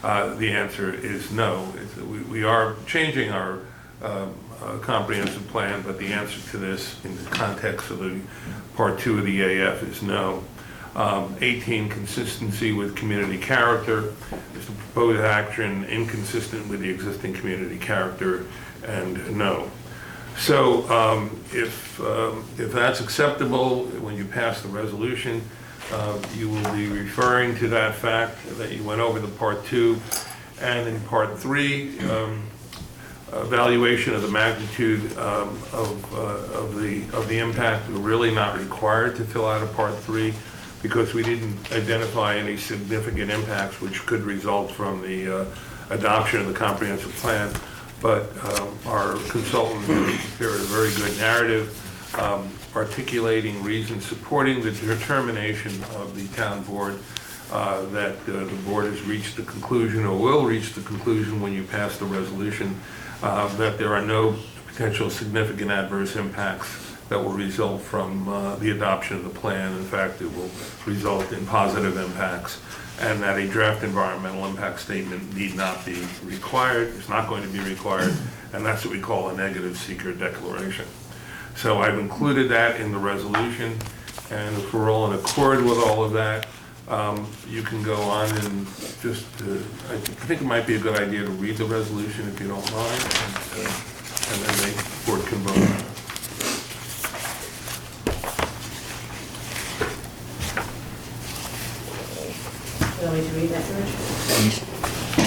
The answer is no. We are changing our comprehensive plan, but the answer to this in the context of the Part 2 of the AF is no. 18, consistency with community character. Is the proposed action inconsistent with the existing community character? And no. So if that's acceptable, when you pass the resolution, you will be referring to that fact that you went over the Part 2. And in Part 3, evaluation of the magnitude of the impact. We're really not required to fill out a Part 3 because we didn't identify any significant impacts which could result from the adoption of the comprehensive plan. But our consultant prepared a very good narrative articulating reasons supporting the determination of the town board that the board has reached the conclusion, or will reach the conclusion when you pass the resolution, that there are no potential significant adverse impacts that will result from the adoption of the plan. In fact, it will result in positive impacts, and that a draft environmental impact statement need not be required, it's not going to be required, and that's what we call a negative seeker declaration. So I've included that in the resolution, and if we're all in accord with all of that, you can go on and just, I think it might be a good idea to read the resolution if you don't mind, and then the board can vote on it. You want me to read that, George?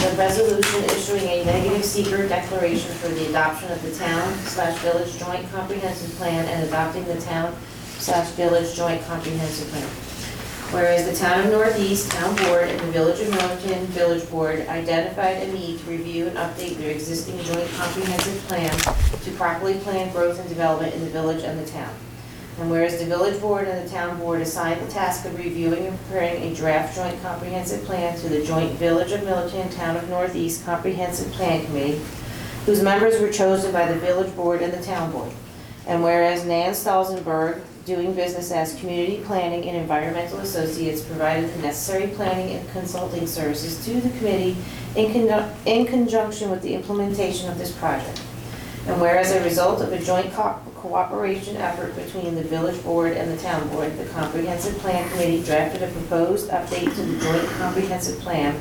The resolution issuing a negative seeker declaration for the adoption of the town/village joint comprehensive plan and adopting the town/village joint comprehensive plan. Whereas the town of Northeast Town Board and the Village of Millington Village Board identified a need to review and update their existing joint comprehensive plan to properly plan growth and development in the village and the town. And whereas the village board and the town board assigned the task of reviewing and preparing a draft joint comprehensive plan to the joint Village of Millington Town of Northeast Comprehensive Plan Committee, whose members were chosen by the village board and the town board. And whereas Nan Stalzenberg, doing business as Community Planning and Environmental Associates, provided the necessary planning and consulting services to the committee in conjunction with the implementation of this project. And whereas a result of a joint cooperation effort between the village board and the town board, the comprehensive plan committee drafted a proposed update to the joint comprehensive plan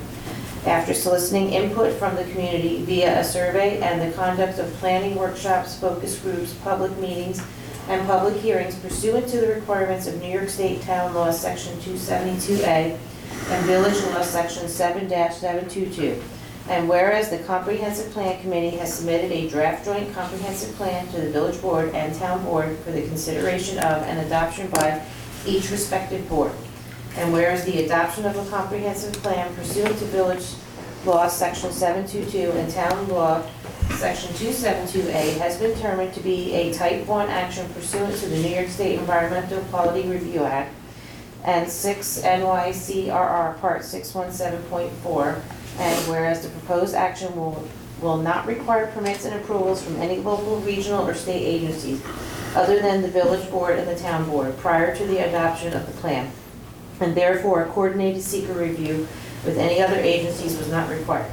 after soliciting input from the community via a survey and the conduct of planning workshops, focus groups, public meetings, and public hearings pursuant to the requirements of New York State Town Law Section 272A and Village Law Section 7-722. And whereas the Comprehensive Plan Committee has submitted a draft joint comprehensive plan to the village board and town board for the consideration of and adoption by each respective board. And whereas the adoption of a comprehensive plan pursuant to Village Law Section 722 and Town Law Section 272A has been determined to be a Type 1 action pursuant to the New York State Environmental Quality Review Act and 6 NYCRR Part 617.4. And whereas the proposed action will not require permits and approvals from any local, regional, or state agencies other than the village board and the town board prior to the adoption of the plan. And therefore, a coordinated seeker review with any other agencies was not required.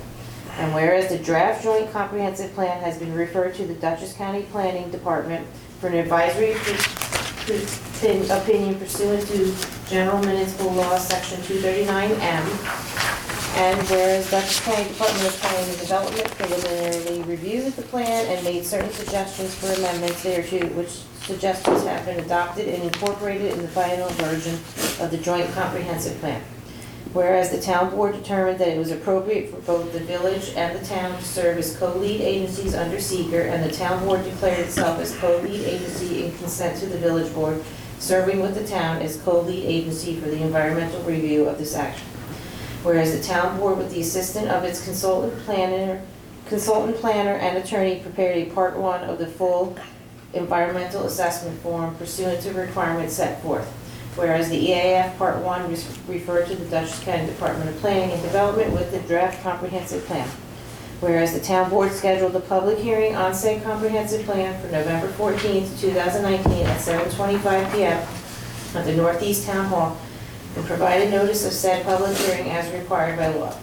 And whereas the draft joint comprehensive plan has been referred to the Dutchess County Planning Department for an advisory opinion pursuant to General Municipal Law Section 239M. And whereas Dutchess County Department of Planning and Development preliminarily reviewed the plan and made certain suggestions for amendments thereto, which suggestions have been adopted and incorporated in the final version of the joint comprehensive plan. Whereas the town board determined that it was appropriate for both the village and the town to serve as co-lead agencies under seeker, and the town board declared itself as co-lead agency in consent to the village board, serving with the town as co-lead agency for the environmental review of this action. Whereas the town board, with the assistance of its consultant planner and attorney, prepared a Part 1 of the full environmental assessment form pursuant to requirements set forth. Whereas the EAF Part 1 referred to the Dutchess County Department of Planning and Development with the draft comprehensive plan. Whereas the town board scheduled a public hearing on said comprehensive plan for November 14th, 2019 at 7:25 p.m. at the Northeast Town Hall, and provided notice of said public hearing as required by law.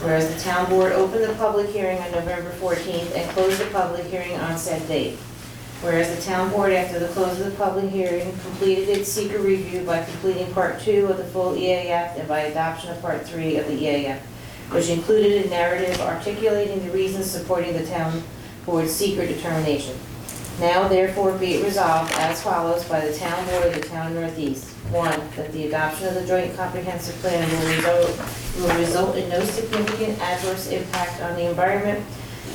Whereas the town board opened the public hearing on November 14th and closed the public hearing on said date. Whereas the town board, after the close of the public hearing, completed its seeker review by completing Part 2 of the full EAF and by adoption of Part 3 of the EAF, which included a narrative articulating the reasons supporting the town board's seeker determination. Now therefore be it resolved as follows by the town board of the town of Northeast. 1, that the adoption of the joint comprehensive plan will result in no significant adverse impact on the environment,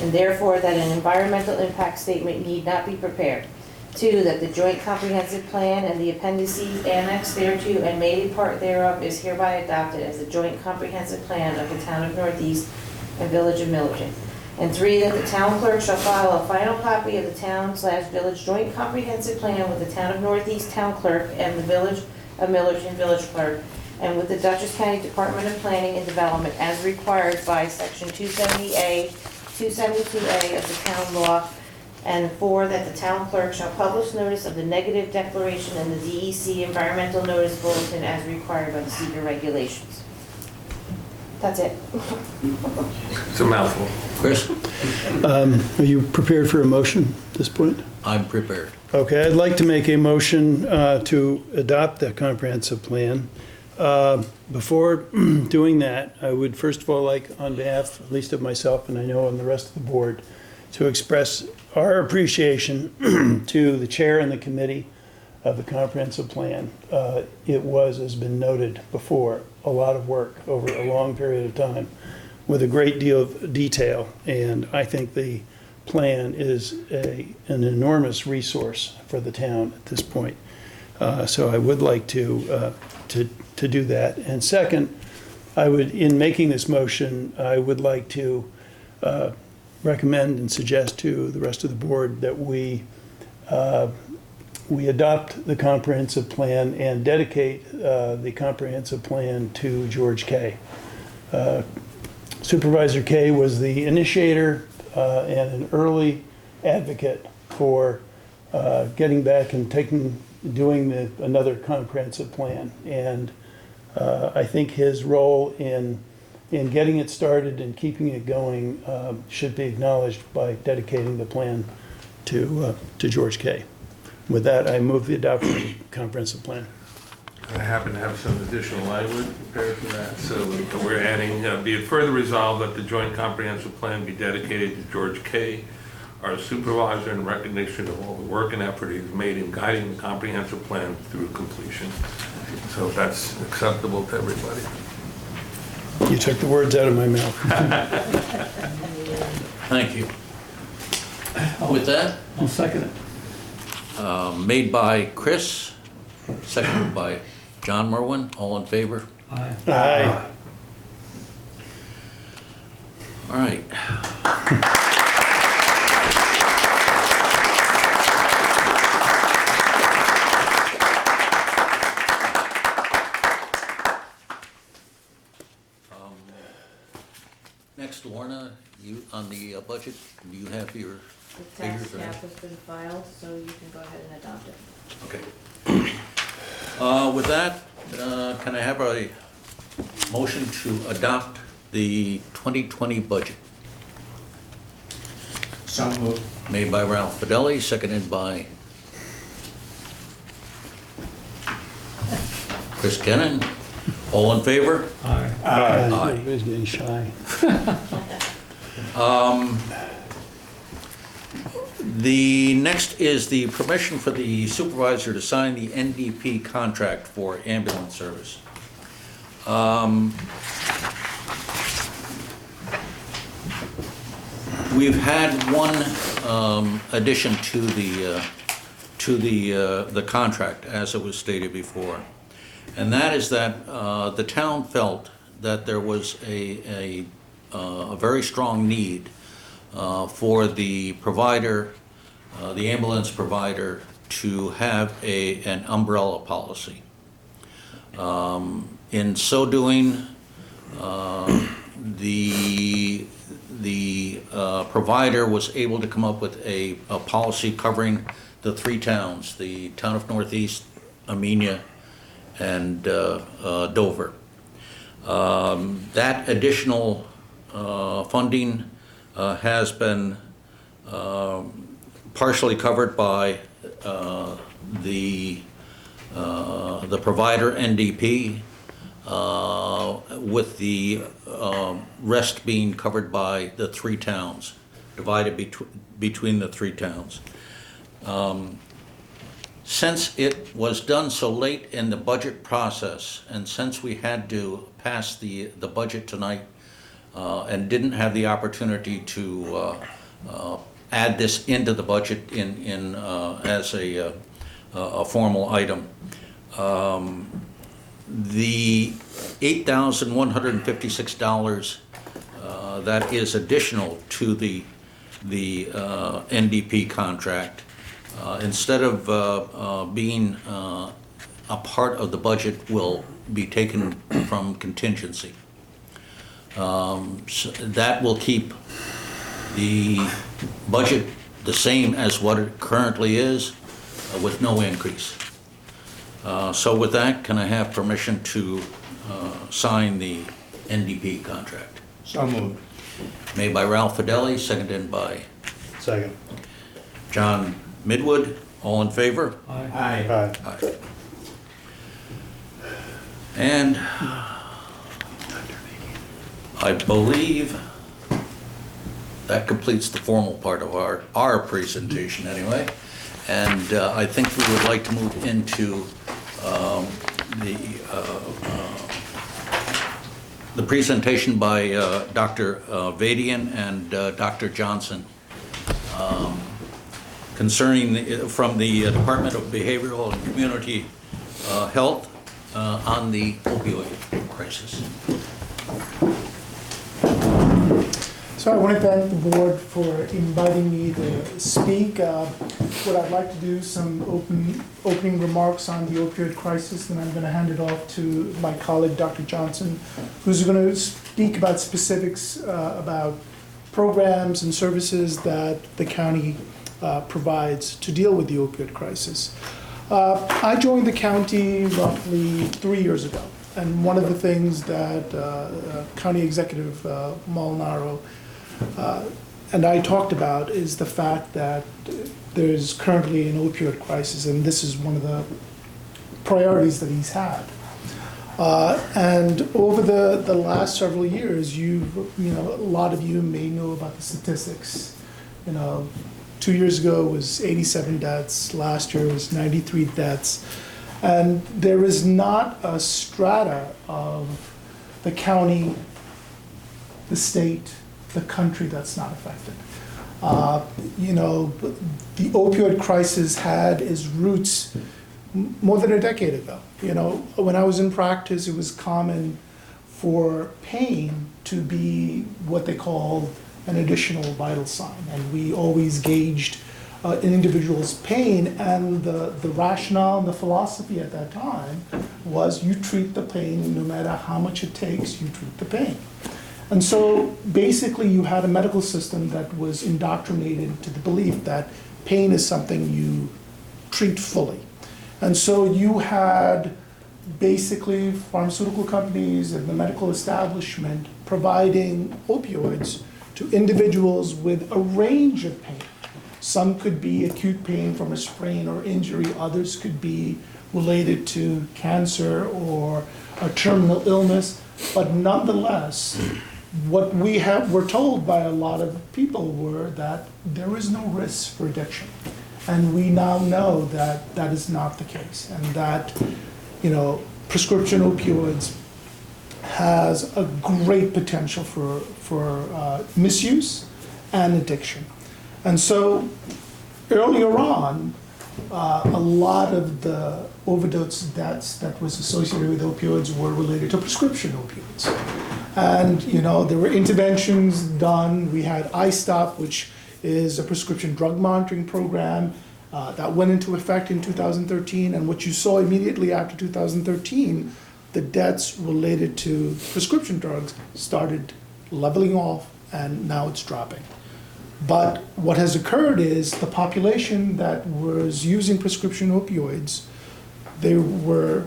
and therefore that an environmental impact statement need not be prepared. 2, that the joint comprehensive plan and the appendices annexed thereto and made a part thereof is hereby adopted as the joint comprehensive plan of the town of Northeast and Village of Millington. And 3, that the town clerk shall file a final copy of the town/village joint comprehensive plan with the town of Northeast town clerk and the Village of Millington village clerk, and with the Dutchess County Department of Planning and Development as required by Section 270A, 272A of the town law And 4, that the town clerk shall publish notice of the negative declaration in the DEC environmental notice bulletin as required by the Cedar regulations. That's it. It's a mouthful. Chris? Are you prepared for a motion at this point? I'm prepared. Okay, I'd like to make a motion to adopt the comprehensive plan. Before doing that, I would first of all like, on behalf at least of myself and I know on the rest of the board, to express our appreciation to the chair and the committee of the comprehensive plan. It was, as been noted before, a lot of work over a long period of time with a great deal of detail, and I think the plan is an enormous resource for the town at this point. So I would like to do that. And second, I would, in making this motion, I would like to recommend and suggest to the rest of the board that we adopt the comprehensive plan and dedicate the comprehensive plan to George Kay. Supervisor Kay was the initiator and an early advocate for getting back and doing another comprehensive plan. And I think his role in getting it started and keeping it going should be acknowledged by dedicating the plan to George Kay. With that, I move the adoption of the comprehensive plan. I happen to have some additional language prepared for that, so we're adding, be it further resolved that the joint comprehensive plan be dedicated to George Kay, our supervisor, in recognition of all the work and effort he's made in guiding the comprehensive plan through completion. So if that's acceptable to everybody. You took the words out of my mouth. Thank you. With that, I'll second it. made by Chris, seconded by John Merwin. All in favor? Aye. Aye. All right. Next, Lorna, you, on the budget, do you have your The tax figures? cap has been filed, so you can go ahead and adopt it. Okay. With that, can I have a motion to adopt the 2020 budget? So moved. Made by Ralph Fidelli, seconded by Chris Kennan. All in favor? Aye. Aye. Everybody's getting shy. The next is the permission for the supervisor to sign the NDP contract for ambulance service. We've had one addition to the contract, as it was stated before, and that is that the town felt that there was a very strong need for the provider, the ambulance provider, to have an umbrella policy. In so doing, the provider was able to come up with a policy covering the 3 towns, the town of Northeast, Amenia, and Dover. That additional funding has been partially covered by the provider NDP, with the rest being covered by the 3 towns, divided between the 3 towns. Since it was done so late in the budget process, and since we had to pass the budget tonight and didn't have the opportunity to add this into the budget as a formal item, the $8,156 that is additional to the NDP contract, instead of being a part of the budget, will be taken from contingency. So that will keep the budget the same as what it currently is, with no increase. So with that, can I have permission to sign the NDP contract? So moved. Made by Ralph Fidelli, seconded by Second. John Midwood. All in favor? Aye. Aye. And I believe that completes the formal part of our presentation anyway. And I think we would like to move into the presentation by Dr. Vadian and Dr. Johnson concerning, from the Department of Behavioral and Community Health on the opioid crisis. So I want to thank the board for inviting me to speak. What I'd like to do, some opening remarks on the opioid crisis, then I'm going to hand it off to my colleague, Dr. Johnson, who's going to speak about specifics about programs and services that the county provides to deal with the opioid crisis. I joined the county roughly 3 years ago, and one of the things that County Executive Molinaro and I talked about is the fact that there's currently an opioid crisis, and this is one of the priorities that he's had. And over the last several years, a lot of you may know about the statistics. 2 years ago was 87 deaths, last year was 93 deaths, and there is not a strata of the county, the state, the country that's not affected. The opioid crisis had its roots more than a decade ago. When I was in practice, it was common for pain to be what they call an additional vital sign, and we always gauged an individual's pain, and the rationale and the philosophy at that time was you treat the pain no matter how much it takes, you treat the pain. And so basically you had a medical system that was indoctrinated to the belief that pain is something you treat fully. And so you had basically pharmaceutical companies and the medical establishment providing opioids to individuals with a range of pain. Some could be acute pain from a sprain or injury, others could be related to cancer or a terminal illness, but nonetheless, what we're told by a lot of people were that there is no risk for addiction. And we now know that that is not the case, and that, prescription opioids has a great potential for misuse and addiction. And so earlier on, a lot of the overdose deaths that was associated with opioids were related to prescription opioids. And, there were interventions done. We had iStop, which is a prescription drug monitoring program that went into effect in 2013. And what you saw immediately after 2013, the deaths related to prescription drugs started leveling off, and now it's dropping. But what has occurred is the population that was using prescription opioids, they were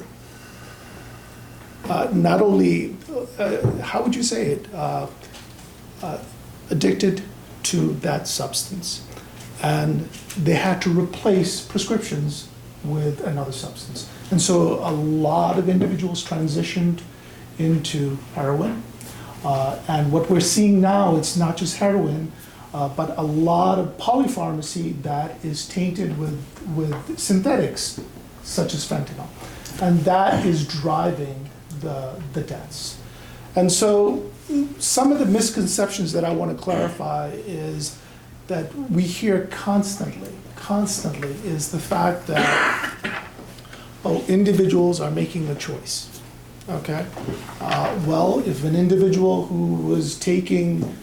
not only, how would you say it, addicted to that substance. And they had to replace prescriptions with another substance. And so a lot of individuals transitioned into heroin. And what we're seeing now, it's not just heroin, but a lot of polypharmacy that is tainted with synthetics, such as fentanyl. And that is driving the deaths. And so some of the misconceptions that I want to clarify is that we hear constantly is the fact that, individuals are making a choice, okay? Well, if an individual who was taking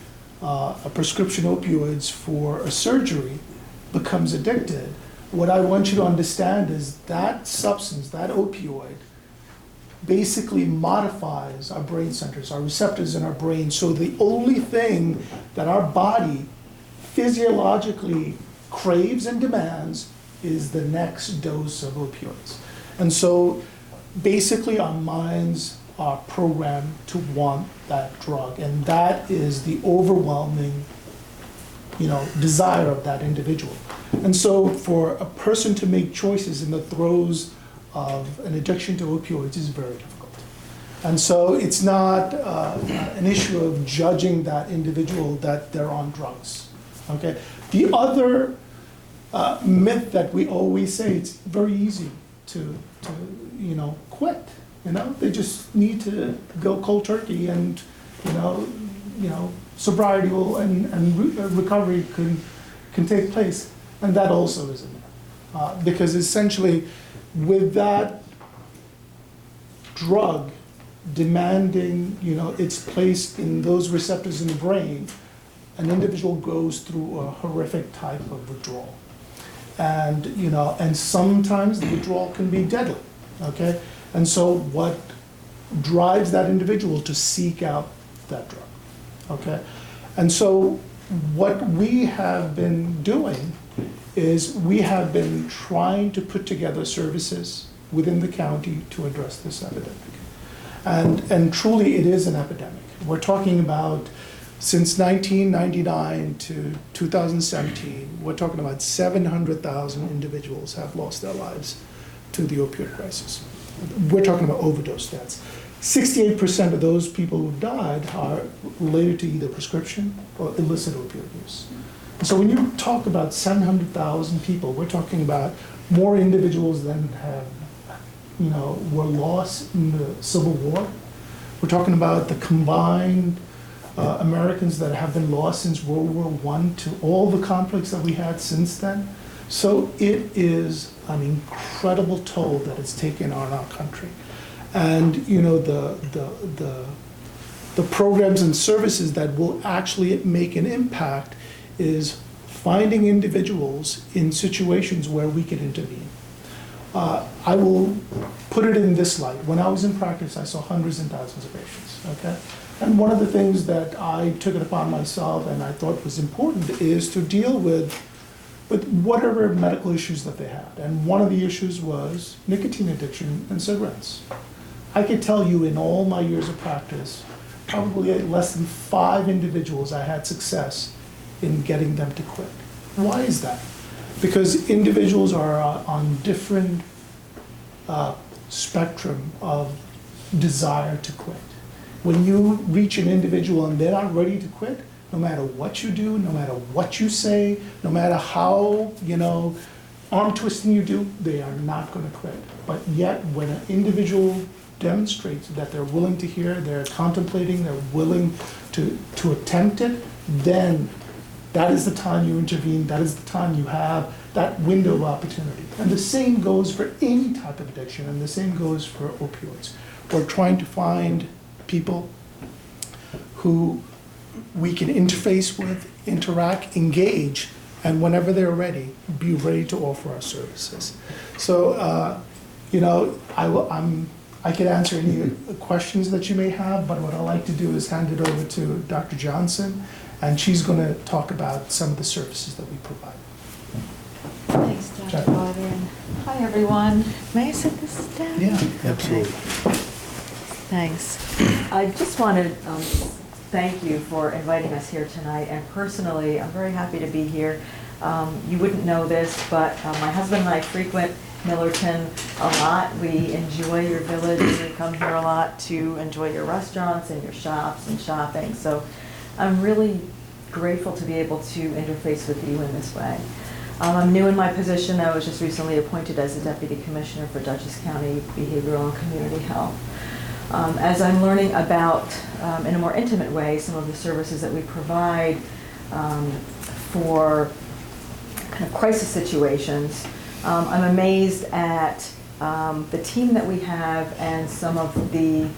a prescription opioids for a surgery becomes addicted, what I want you to understand is that substance, that opioid, basically modifies our brain centers, our receptors in our brain. So the only thing that our body physiologically craves and demands is the next dose of opioids. And so basically our minds are programmed to want that drug, and that is the overwhelming, desire of that individual. And so for a person to make choices in the throes of an addiction to opioids is very difficult. And so it's not an issue of judging that individual that they're on drugs, okay? The other myth that we always say, it's very easy to quit. They just need to go cold turkey, and sobriety will and recovery can take place, and that also is a myth, because essentially with that drug demanding its place in those receptors in the brain, an individual goes through a horrific type of withdrawal, and sometimes the withdrawal can be deadly. Okay, and so what drives that individual to seek out that drug? Okay, and so what we have been doing is we have been trying to put together services within the county to address this epidemic, and truly it is an epidemic. We're talking about since 1999 to 2017, we're talking about 700,000 individuals have lost their lives to the opioid crisis. We're talking about overdose deaths. 68% of those people who died are related to either prescription or illicit opioid use. So when you talk about 700,000 people, we're talking about more individuals than have, were lost in the Civil War. We're talking about the combined Americans that have been lost since World War I to all the conflicts that we had since then. So it is an incredible toll that it's taken on our country. And the programs and services that will actually make an impact is finding individuals in situations where we can intervene. I will put it in this light. When I was in practice, I saw hundreds and thousands of patients, okay? And one of the things that I took it upon myself and I thought was important is to deal with whatever medical issues that they had. And one of the issues was nicotine addiction and cigarettes. I could tell you in all my years of practice, probably less than 5 individuals I had success in getting them to quit. Why is that? Because individuals are on different spectrum of desire to quit. When you reach an individual and they're not ready to quit, no matter what you do, no matter what you say, no matter how, arm twisting you do, they are not going to quit. But yet, when an individual demonstrates that they're willing to hear, they're contemplating, they're willing to attempt it, then that is the time you intervene, that is the time you have that window of opportunity. And the same goes for any type of addiction, and the same goes for opioids. We're trying to find people who we can interface with, interact, engage, and whenever they're ready, be ready to offer our services. So, I could answer any questions that you may have, but what I'd like to do is hand it over to Dr. Johnson, and she's going to talk about some of the services that we provide. Thanks, Dr. Baldwin. Hi, everyone. May I sit this down? Yeah, absolutely. Okay. Thanks. I just want to thank you for inviting us here tonight, and personally, I'm very happy to be here. You wouldn't know this, but my husband and I frequent Millerton a lot. We enjoy your village. We come here a lot to enjoy your restaurants and your shops and shopping. So I'm really grateful to be able to interface with you in this way. I'm new in my position. I was just recently appointed as the Deputy Commissioner for Dutchess County Behavioral and Community Health. As I'm learning about, in a more intimate way, some of the services that we provide for kind of crisis situations, I'm amazed at the team that we have and some of the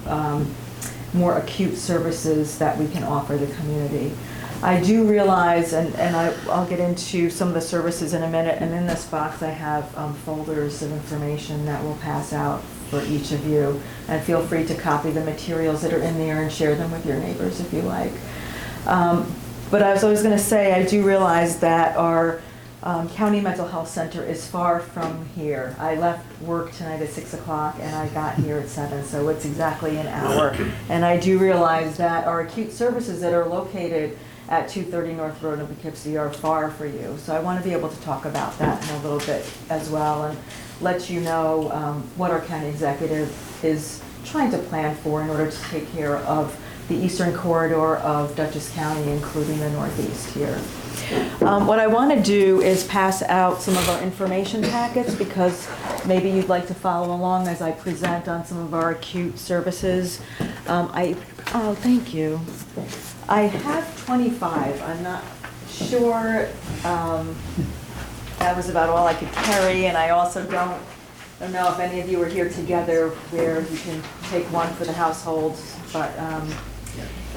more acute services that we can offer the community. I do realize, and I'll get into some of the services in a minute, and in this box I have folders of information that we'll pass out for each of you. And feel free to copy the materials that are in there and share them with your neighbors if you like. But as I was going to say, I do realize that our County Mental Health Center is far from here. I left work tonight at 6 o'clock and I got here at 7, so it's exactly an hour. And I do realize that our acute services that are located at 230 North Road in Poughkeepsie are far for you. So I want to be able to talk about that in a little bit as well and let you know what our county executive is trying to plan for in order to take care of the eastern corridor of Dutchess County, including the northeast here. What I want to do is pass out some of our information packets because maybe you'd like to follow along as I present on some of our acute services. Oh, thank you. I have 25. I'm not sure. That was about all I could carry, and I also don't know if any of you are here together where you can take one for the household, but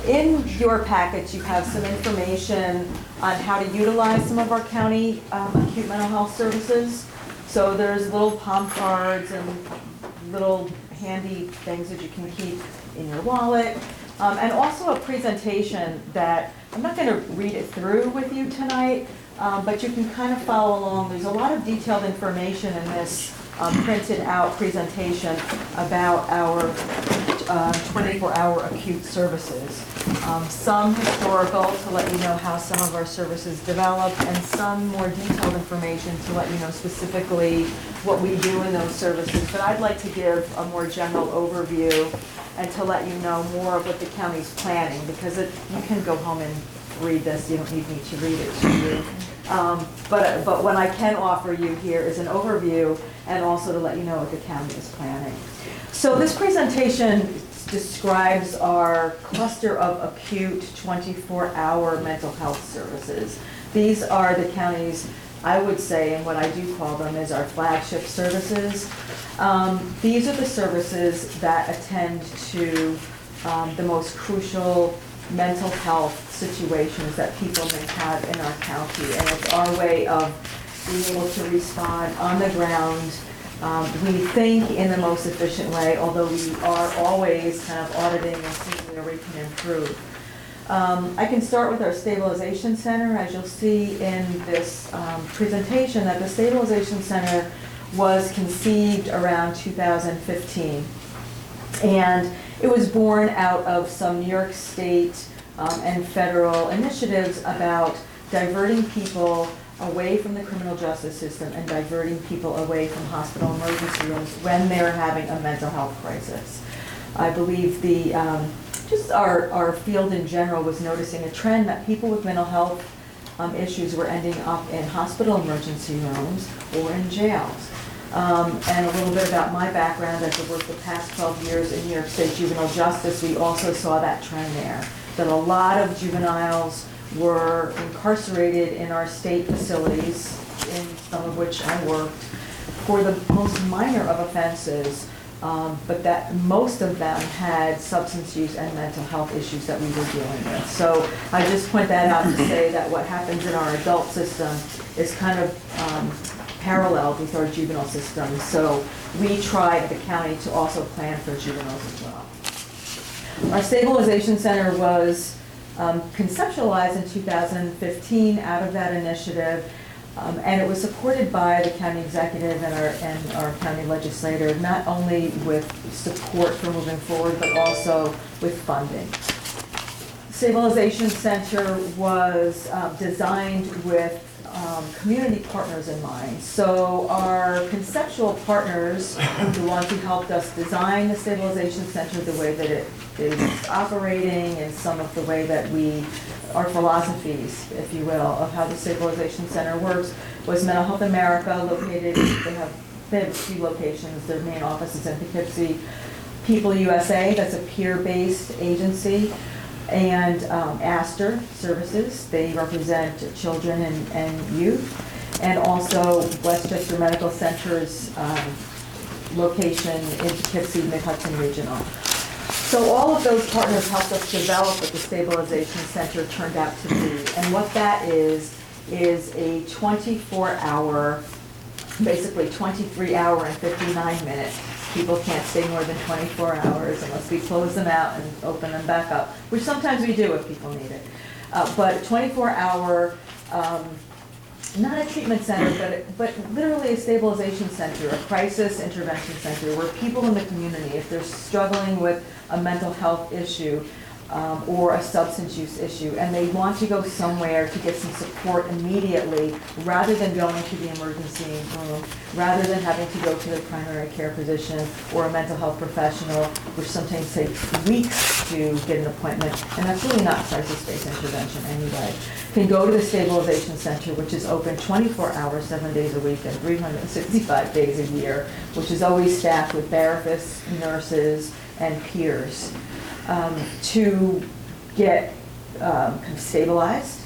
in your package you have some information on how to utilize some of our county acute mental health services. So there's little palm cards and little handy things that you can keep in your wallet, and also a presentation that I'm not going to read it through with you tonight, but you can kind of follow along. There's a lot of detailed information in this printed out presentation about our 24-hour acute services. Some historical to let you know how some of our services develop, and some more detailed information to let you know specifically what we do in those services. But I'd like to give a more general overview and to let you know more of what the county's planning, because you can go home and read this. You don't need me to read it to you. But what I can offer you here is an overview and also to let you know what the county is planning. So this presentation describes our cluster of acute 24-hour mental health services. These are the county's, I would say, and what I do call them is our flagship services. These are the services that attend to the most crucial mental health situations that people may have in our county, and it's our way of being able to respond on the ground. We think in the most efficient way, although we are always kind of auditing and seeing where we can improve. I can start with our stabilization center. As you'll see in this presentation, that the stabilization center was conceived around 2015, and it was born out of some New York State and federal initiatives about diverting people away from the criminal justice system and diverting people away from hospital emergency rooms when they're having a mental health crisis. I believe just our field in general was noticing a trend that people with mental health issues were ending up in hospital emergency rooms or in jails. And a little bit about my background, as I've worked the past 12 years in New York State juvenile justice, we also saw that trend there, that a lot of juveniles were incarcerated in our state facilities, in some of which I worked, for the most minor of offenses, but that most of them had substance use and mental health issues that we were dealing with. So I just point that out to say that what happens in our adult system is kind of paralleled with our juvenile system. So we tried, the county, to also plan for juveniles as well. Our stabilization center was conceptualized in 2015 out of that initiative, and it was supported by the county executive and our county legislator, not only with support for moving forward, but also with funding. Stabilization Center was designed with community partners in mind. So our conceptual partners, the ones who helped us design the Stabilization Center the way that it is operating, and some of the way that our philosophies, if you will, of how the Stabilization Center works, was Mental Health America, located, they have a few locations, their main office is in Poughkeepsie. People USA, that's a peer-based agency, and Astor Services, they represent children and youth, and also Westchester Medical Center's location in Poughkeepsie, Mid-Hudson Regional. So all of those partners helped us develop what the Stabilization Center turned out to be. And what that is a 24-hour, basically 23-hour and 59 minutes. People can't stay more than 24 hours unless we close them out and open them back up, which sometimes we do if people need it. But 24-hour not a treatment center, but literally a stabilization center, a crisis intervention center, where people in the community, if they're struggling with a mental health issue or a substance use issue, and they want to go somewhere to get some support immediately, rather than going to the emergency room, rather than having to go to the primary care physician or a mental health professional, which sometimes takes weeks to get an appointment, and that's really not crisis-based intervention anyway, can go to the stabilization center, which is open 24 hours, 7 days a week, and 365 days a year, which is always staffed with therapists, nurses, and peers, to get kind of stabilized.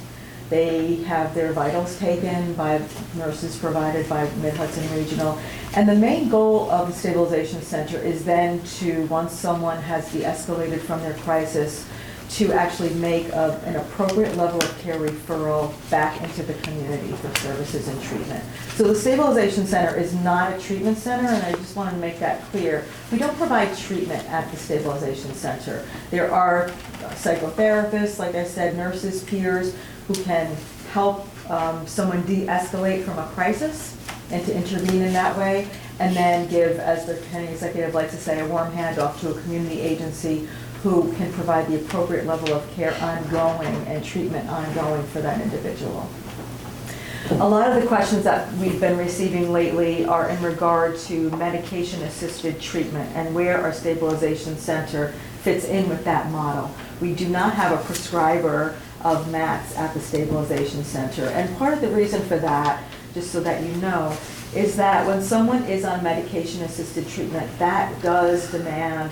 They have their vitals taken by nurses provided by Mid-Hudson Regional. And the main goal of the stabilization center is then to, once someone has de-escalated from their crisis, to actually make an appropriate level of care referral back into the community for services and treatment. So the stabilization center is not a treatment center, and I just want to make that clear. We don't provide treatment at the stabilization center. There are psychotherapists, like I said, nurses, peers, who can help someone de-escalate from a crisis and to intervene in that way, and then give, as the county executive likes to say, a warm handoff to a community agency who can provide the appropriate level of care ongoing and treatment ongoing for that individual. A lot of the questions that we've been receiving lately are in regard to medication-assisted treatment and where our stabilization center fits in with that model. We do not have a prescriber of MATs at the stabilization center. And part of the reason for that, just so that you know, is that when someone is on medication-assisted treatment, that does demand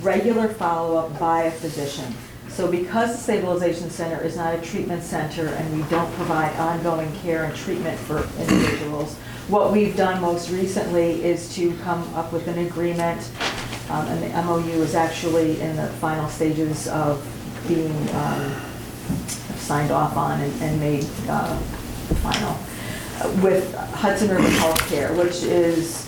regular follow-up by a physician. So because the stabilization center is not a treatment center and we don't provide ongoing care and treatment for individuals, what we've done most recently is to come up with an agreement, and the MOU is actually in the final stages of being signed off on and made final, with Hudson River Healthcare, which is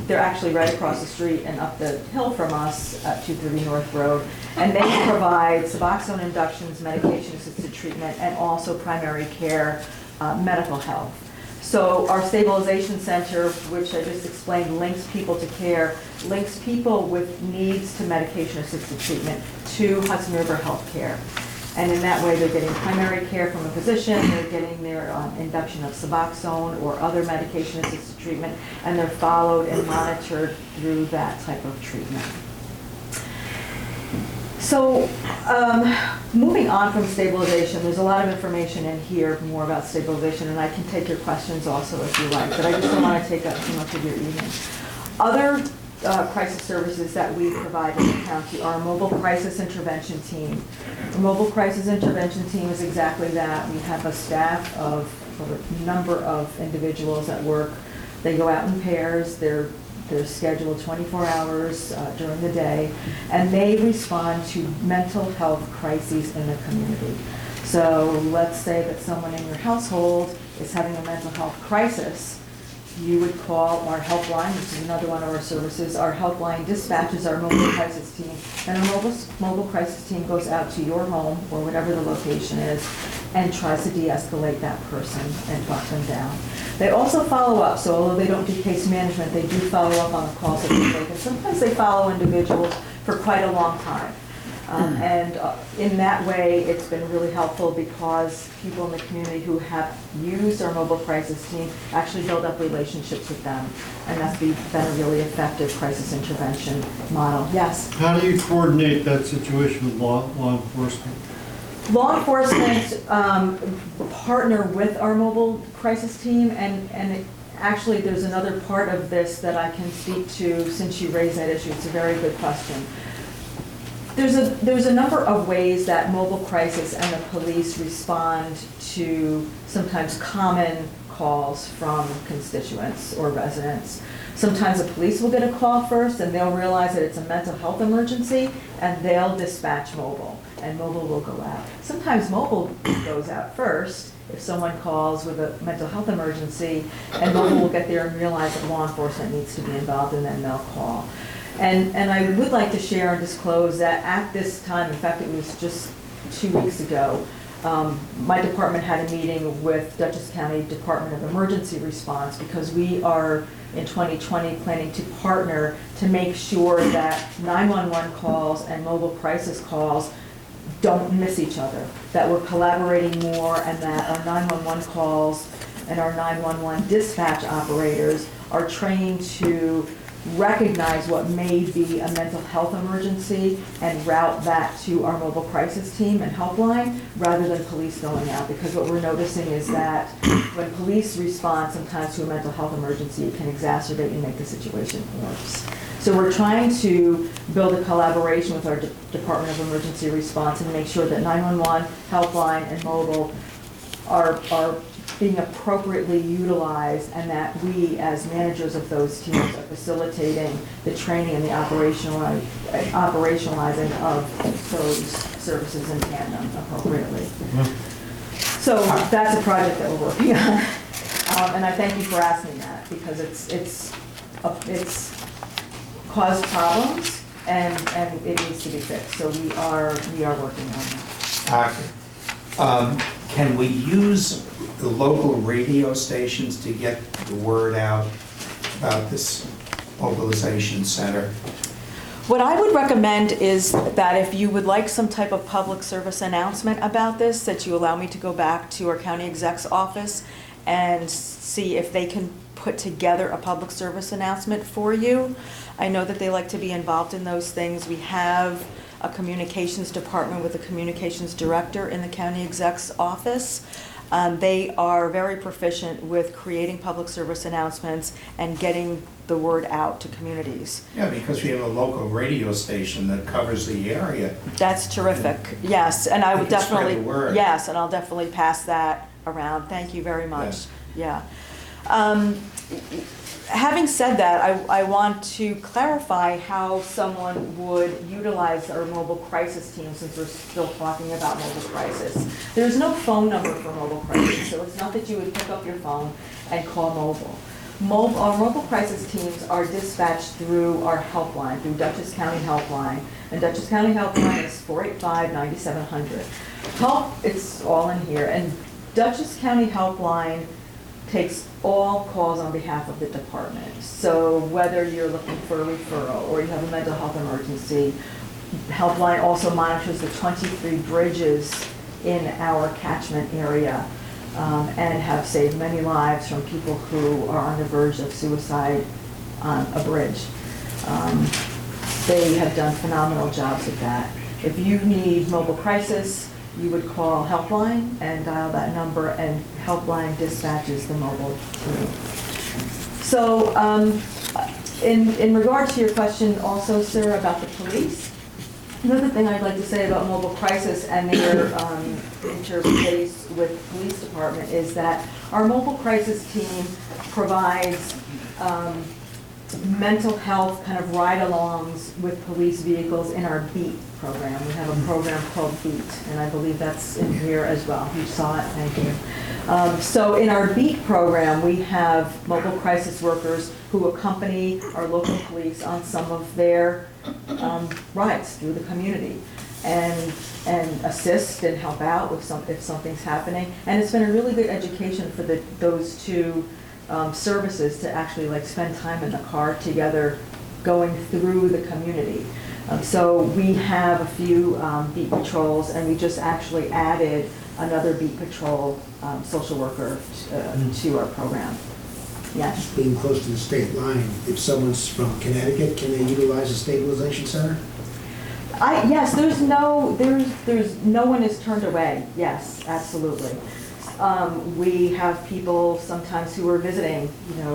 they're actually right across the street and up the hill from us at 230 North Road. And they provide Suboxone inductions, medication-assisted treatment, and also primary care medical health. So our stabilization center, which I just explained, links people to care, links people with needs to medication-assisted treatment to Hudson River Healthcare. And in that way, they're getting primary care from a physician, they're getting their induction of Suboxone or other medication-assisted treatment, and they're followed and monitored through that type of treatment. So, moving on from stabilization, there's a lot of information in here more about stabilization, and I can take your questions also if you like, but I just don't want to take up too much of your evening. Other crisis services that we provide in the county are a mobile crisis intervention team. A mobile crisis intervention team is exactly that. We have a staff of a number of individuals that work. They go out in pairs. They're scheduled 24 hours during the day, and they respond to mental health crises in the community. So let's say that someone in your household is having a mental health crisis. You would call our helpline, which is another one of our services. Our helpline dispatches our mobile crisis team, and our mobile crisis team goes out to your home or whatever the location is and tries to de-escalate that person and talk them down. They also follow up, so although they don't do case management, they do follow up on the calls that they make, and sometimes they follow individuals for quite a long time. And in that way, it's been really helpful because people in the community who have used our mobile crisis team actually build up relationships with them. And that's been a really effective crisis intervention model. Yes? How do you coordinate that situation with law enforcement? Law enforcement partner with our mobile crisis team, and actually there's another part of this that I can speak to since you raised that issue. It's a very good question. There's a number of ways that mobile crisis and the police respond to sometimes common calls from constituents or residents. Sometimes the police will get a call first and they'll realize that it's a mental health emergency and they'll dispatch mobile and mobile will go out. Sometimes mobile goes out first if someone calls with a mental health emergency, and mobile will get there and realize that law enforcement needs to be involved, and then they'll call. And I would like to share and disclose that at this time, in fact it was just 2 weeks ago, my department had a meeting with Dutchess County Department of Emergency Response because we are in 2020 planning to partner to make sure that 911 calls and mobile crisis calls don't miss each other, that we're collaborating more, and that our 911 calls and our 911 dispatch operators are trained to recognize what may be a mental health emergency and route that to our mobile crisis team and helpline rather than police going out. Because what we're noticing is that when police respond sometimes to a mental health emergency, it can exacerbate and make the situation worse. So we're trying to build a collaboration with our Department of Emergency Response and make sure that 911, helpline, and mobile are being appropriately utilized, and that we, as managers of those teams, are facilitating the training and the operationalizing of those services in tandem appropriately. So that's a project that we're working on. And I thank you for asking that, because it's caused problems and it needs to be fixed. So we are working on that. Can we use the local radio stations to get the word out about this mobilization center? What I would recommend is that if you would like some type of public service announcement about this, that you allow me to go back to our county exec's office and see if they can put together a public service announcement for you. I know that they like to be involved in those things. We have a communications department with a communications director in the county exec's office. They are very proficient with creating public service announcements and getting the word out to communities. Yeah, because we have a local radio station that covers the area. That's terrific. Yes, and I would can spread definitely, the word. yes, and I'll definitely pass that around. Thank you very much. Yes. Yeah. Having said that, I want to clarify how someone would utilize our mobile crisis team, since we're still talking about mobile crisis. There's no phone number for mobile crisis, so it's not that you would pick up your phone and call mobile. Our mobile crisis teams are dispatched through our helpline, through Dutchess County Helpline, and Dutchess County Helpline is 485-9700. Help, it's all in here, and Dutchess County Helpline takes all calls on behalf of the department. So whether you're looking for a referral or you have a mental health emergency, Helpline also monitors the 23 bridges in our catchment area and have saved many lives from people who are on the verge of suicide on a bridge. They have done phenomenal jobs with that. If you need mobile crisis, you would call Helpline and dial that number, and Helpline dispatches the mobile team. So in regard to your question also, sir, about the police, another thing I'd like to say about mobile crisis and their interface with the police department is that our mobile crisis team provides mental health kind of ride-alongs with police vehicles in our BEAT program. We have a program called BEAT, and I believe that's in here as well. You saw it, thank you. So in our BEAT program, we have mobile crisis workers who accompany our local police on some of their rides through the community and assist and help out with if something's happening. And it's been a really good education for those two services to actually like spend time in the car together going through the community. So we have a few beat patrols, and we just actually added another beat patrol social worker to our program. Yes. Being close to the state line, if someone's from Connecticut, can they utilize a stabilization center? Yes, there's no one is turned away. Yes, absolutely. We have people sometimes who are visiting,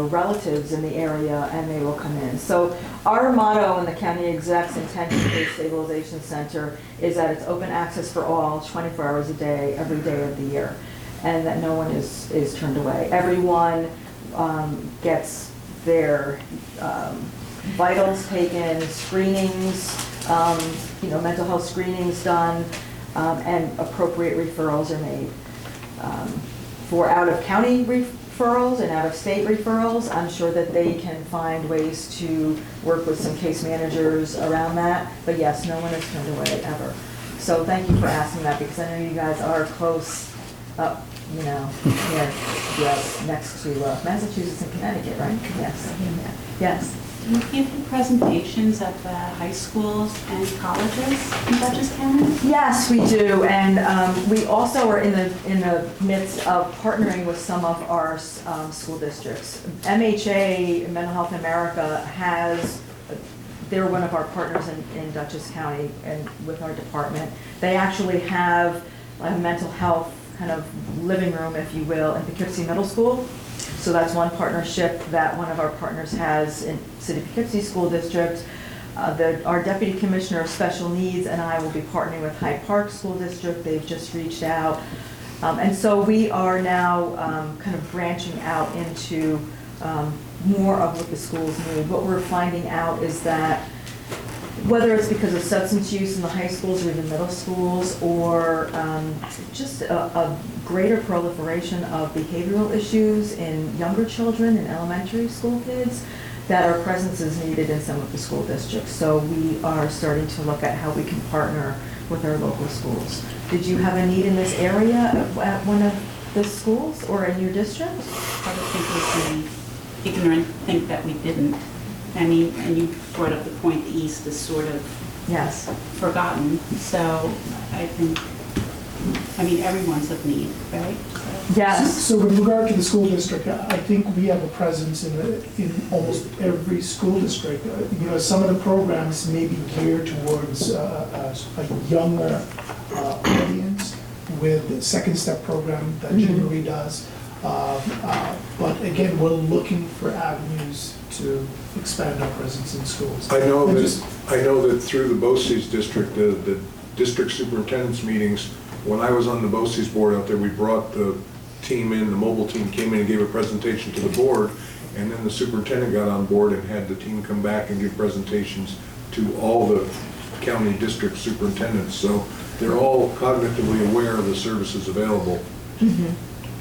relatives in the area, and they will come in. So our motto in the county exec's intention-based stabilization center is that it's open access for all, 24 hours a day, every day of the year, and that no one is turned away. Everyone gets their vitals taken, screenings, mental health screenings done, and appropriate referrals are made. For out-of-county referrals and out-of-state referrals, I'm sure that they can find ways to work with some case managers around that. But yes, no one is turned away ever. So thank you for asking that, because I know you guys are close up, you know, here, yeah, next to Massachusetts and Connecticut, right? Yes. Yes. Do you give the presentations at the high schools and colleges in Dutchess County? Yes, we do, and we also are in the midst of partnering with some of our school districts. MHA, Mental Health America, they're one of our partners in Dutchess County and with our department. They actually have a mental health kind of living room, if you will, in Poughkeepsie Middle School. So that's one partnership that one of our partners has in City of Poughkeepsie School District. Our Deputy Commissioner of Special Needs and I will be partnering with Hyde Park School District. They've just reached out. And so we are now kind of branching out into more of what the schools need. What we're finding out is that whether it's because of substance use in the high schools or even middle schools, or just a greater proliferation of behavioral issues in younger children and elementary school kids, that our presence is needed in some of the school districts. So we are starting to look at how we can partner with our local schools. Did you have a need in this area at one of the schools or in your district? Other people would be ignorant, think that we didn't. I mean, and you brought up the point, the East is sort of forgotten. So I think, I mean, everyone's of need, right? Yes. So with regard to the school district, I think we have a presence in almost every school district. You know, some of the programs may be geared towards a younger audience with the Second Step program that January does. But again, we're looking for avenues to expand our presence in schools. I know that through the BOCES district, the district superintendent's meetings, when I was on the BOCES board out there, we brought the team in, the mobile team came in and gave a presentation to the board, and then the superintendent got on board and had the team come back and give presentations to all the county district superintendents. So they're all cognitively aware of the services available.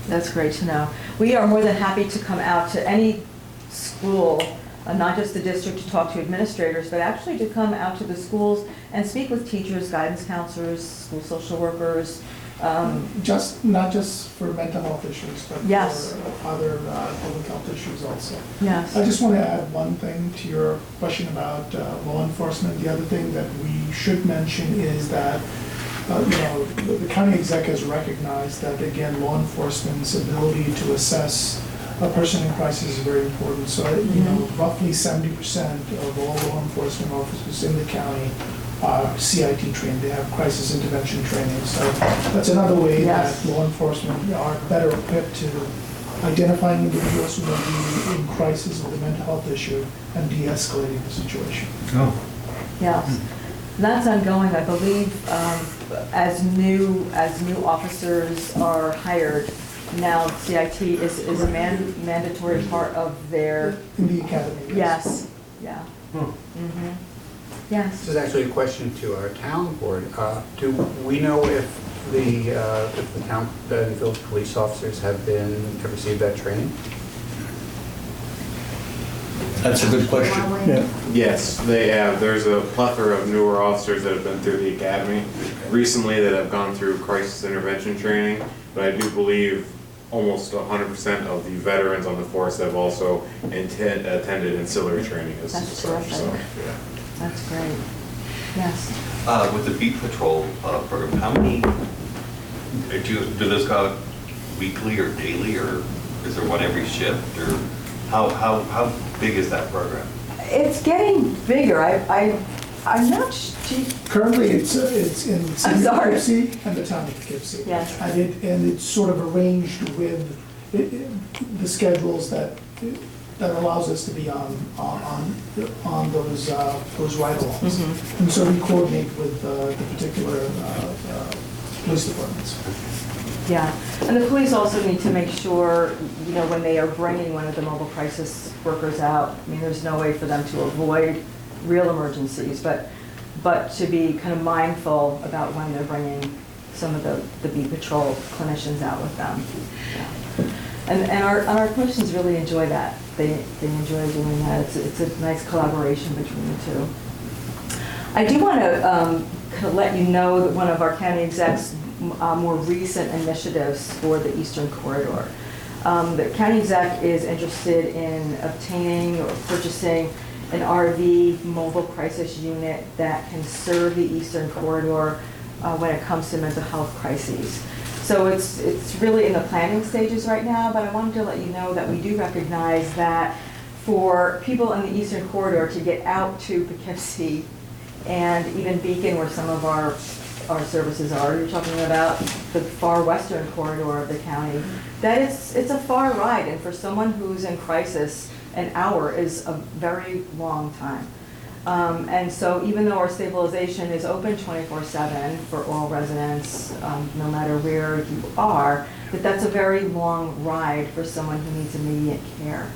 That's great to know. We are more than happy to come out to any school, not just the district to talk to administrators, but actually to come out to the schools and speak with teachers, guidance counselors, school social workers. Not just for mental health issues, but for other public health issues also. Yes. I just want to add one thing to your question about law enforcement. The other thing that we should mention is that you know, the county exec has recognized that, again, law enforcement's ability to assess a person in crisis is very important. So, you know, roughly 70% of all law enforcement officers in the county are CIT trained. They have crisis intervention training. So that's another way that law enforcement are better equipped to identifying individuals who may be in crisis with a mental health issue and de-escalating the situation. Yes. That's ongoing, I believe, as new officers are hired. Now CIT is a mandatory part of their... In the academy. Yes, yeah. Yes. This is actually a question to our town board. Do we know if the town and village police officers have received that training? That's a good question. Yes, they have. There's a plethora of newer officers that have been through the academy recently that have gone through crisis intervention training, but I do believe almost 100% of the veterans on the force have also attended ancillary training as such. So, yeah. That's great. Yes. With the Beat Patrol program, how many, do those go out weekly or daily, or is there one every shift, or how big is that program? It's getting bigger. I'm not sure. Currently, it's in City of Poughkeepsie and the town of Poughkeepsie. Yes. And it's sort of arranged with the schedules that allows us to be on those ride-alongs. And so we coordinate with the particular police departments. Yeah, and the police also need to make sure, you know, when they are bringing one of the mobile crisis workers out, I mean, there's no way for them to avoid real emergencies, but to be kind of mindful about when they're bringing some of the Beat Patrol clinicians out with them. Yeah. And our clinicians really enjoy that. They enjoy doing that. It's a nice collaboration between the two. I do want to let you know that one of our county execs' more recent initiatives for the Eastern Corridor. The county exec is interested in obtaining or purchasing an RV mobile crisis unit that can serve the Eastern Corridor when it comes to mental health crises. So it's really in the planning stages right now, but I wanted to let you know that we do recognize that for people in the Eastern Corridor to get out to Poughkeepsie and even Beacon, where some of our services are, you're talking about the far western corridor of the county, that it's a far ride, and for someone who's in crisis, an hour is a very long time. And so even though our stabilization is open 24/7 for all residents, no matter where you are, that's a very long ride for someone who needs immediate care.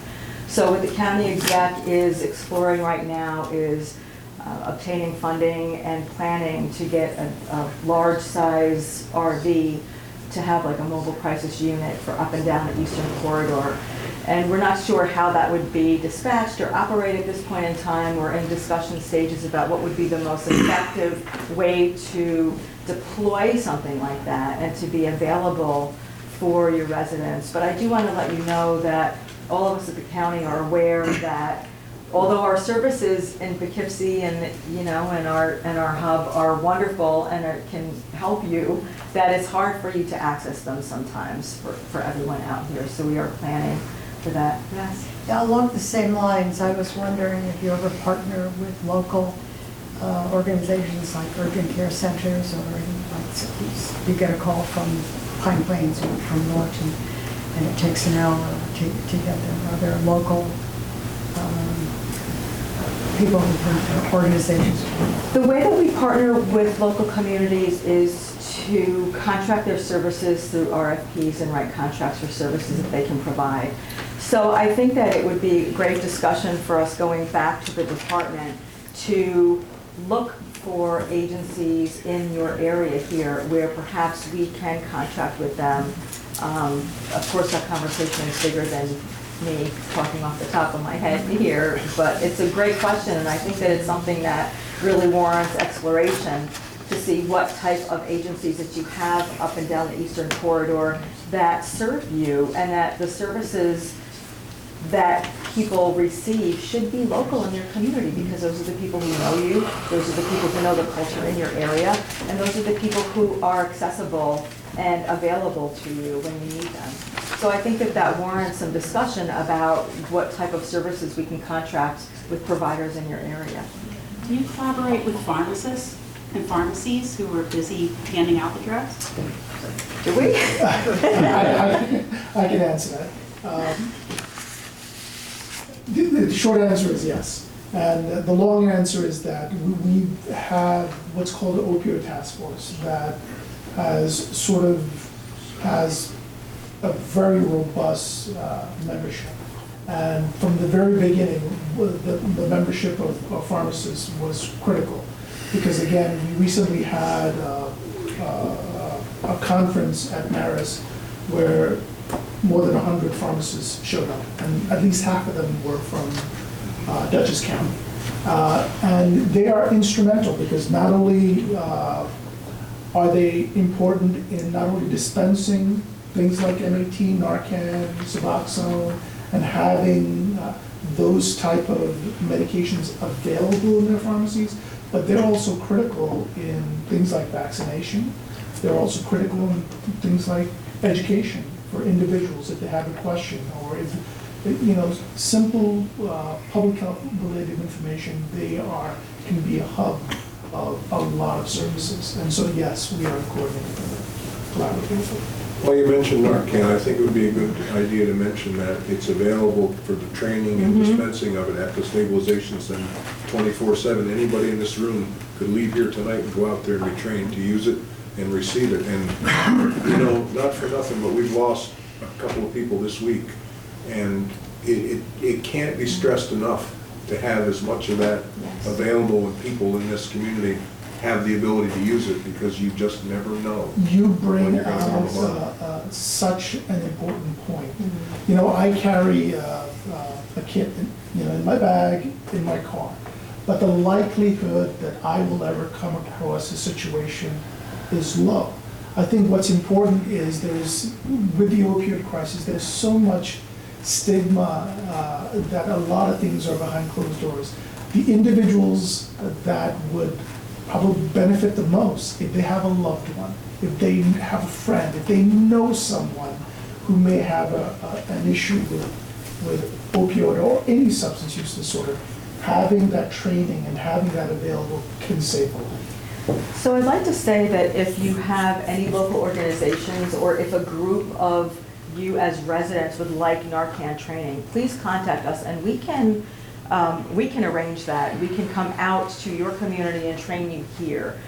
So what the county exec is exploring right now is obtaining funding and planning to get a large size RV to have like a mobile crisis unit for up and down the Eastern Corridor. And we're not sure how that would be dispatched or operated at this point in time. We're in discussion stages about what would be the most effective way to deploy something like that and to be available for your residents. But I do want to let you know that all of us at the county are aware that although our services in Poughkeepsie and and our hub are wonderful and can help you, that it's hard for you to access them sometimes for everyone out here. So we are planning for that. Yes. Yeah, along the same lines, I was wondering if you ever partner with local organizations like urgent care centers, or like you get a call from Pine Plains or from Norton, and it takes an hour to get there. Are there local people who organizations? The way that we partner with local communities is to contract their services through RFPs and write contracts for services that they can provide. So I think that it would be a great discussion for us going back to the department to look for agencies in your area here where perhaps we can contract with them. Of course, that conversation is bigger than me talking off the top of my head here, but it's a great question, and I think that it's something that really warrants exploration to see what type of agencies that you have up and down the Eastern Corridor that serve you, and that the services that people receive should be local in your community, because those are the people who know you, those are the people who know the culture in your area, and those are the people who are accessible and available to you when you need them. So I think that warrants some discussion about what type of services we can contract with providers in your area. Do you collaborate with pharmacists and pharmacies who are busy handing out the drugs? Do we? I can answer that. The short answer is yes. And the long answer is that we have what's called an opioid task force that has a very robust membership. And from the very beginning, the membership of pharmacists was critical, because again, we recently had a conference at Marist where more than 100 pharmacists showed up, and at least half of them were from Dutchess County. And they are instrumental, because not only are they important in not only dispensing things like MAT, Narcan, Suboxone, and having those type of medications available in their pharmacies, but they're also critical in things like vaccination. They're also critical in things like education for individuals if they have a question, or if, simple public health related information. They can be a hub of a lot of services. And so yes, we are coordinating collaboratively. Well, you mentioned Narcan. I think it would be a good idea to mention that it's available for the training and dispensing of it at the stabilization center 24/7. Anybody in this room could leave here tonight and go out there and be trained to use it and receive it. And, not for nothing, but we've lost a couple of people this week. And it can't be stressed enough to have as much of that available, and people in this community have the ability to use it, because you just never know. You bring out such an important point. I carry a kit, in my bag, in my car. but the likelihood that I will ever come across a situation is low. I think what's important is with the opioid crisis, there's so much stigma that a lot of things are behind closed doors. The individuals that would probably benefit the most if they have a loved one, if they have a friend, if they know someone who may have an issue with opioid or any substance use disorder, having that training and having that available can save a life. So I'd like to say that if you have any local organizations or if a group of you as residents would like Narcan training, please contact us and we can arrange that. We can come out to your community and train you here.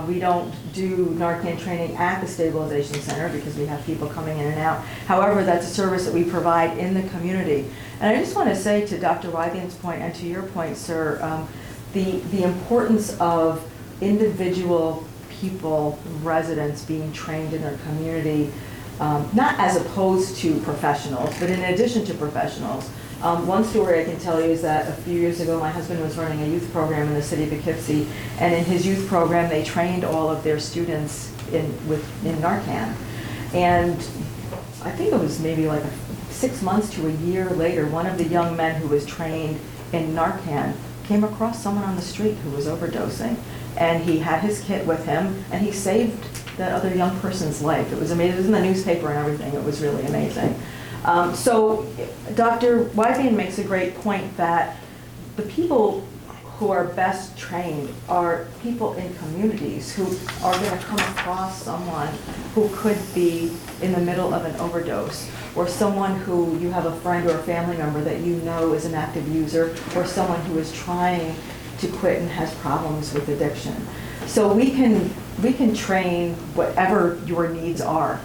We don't do Narcan training at the Stabilization Center because we have people coming in and out. However, that's a service that we provide in the community. And I just want to say to Dr. Wythian's point and to your point, sir, the importance of individual people, residents being trained in their community, not as opposed to professionals, but in addition to professionals. One story I can tell you is that a few years ago, my husband was running a youth program in the city of Poughkeepsie, and in his youth program, they trained all of their students in Narcan. And I think it was maybe like 6 months to a year later, one of the young men who was trained in Narcan came across someone on the street who was overdosing, and he had his kit with him, and he saved that other young person's life. It was amazing. It was in the newspaper and everything. It was really amazing. So Dr. Wythian makes a great point that the people who are best trained are people in communities who are going to come across someone who could be in the middle of an overdose, or someone who you have a friend or a family member that you know is an active user, or someone who is trying to quit and has problems with addiction. So we can train whatever your needs are.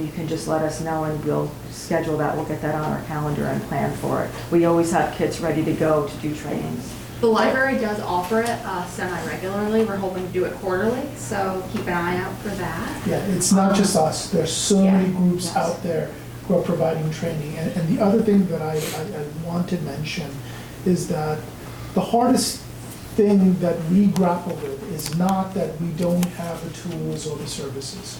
You can just let us know and we'll schedule that. We'll get that on our calendar and plan for it. We always have kits ready to go to do trainings. The library does offer it semi-regularly. We're hoping to do it quarterly, so keep an eye out for that. Yeah, it's not just us. There's so many groups out there who are providing training. And the other thing that I want to mention is that the hardest thing that we grapple with is not that we don't have the tools or the services.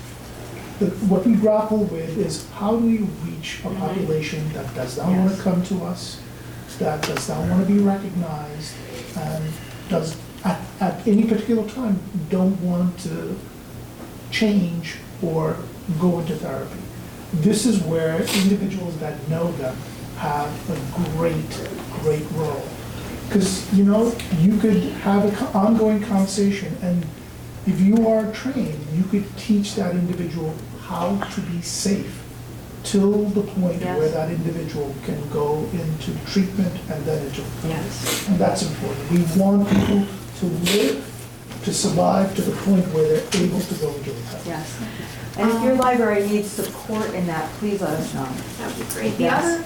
What we grapple with is how do we reach a population that does not want to come to us, that does not want to be recognized, and does at any particular time don't want to change or go into therapy. This is where individuals that know them have a great role. Because, you could have an ongoing conversation, and if you are trained, you could teach that individual how to be safe till the point where that individual can go into treatment and then into and that's important. We want people to live, to survive to the point where they're able to go into recovery. Yes. And if your library needs support in that, please let us know. That would be great. The other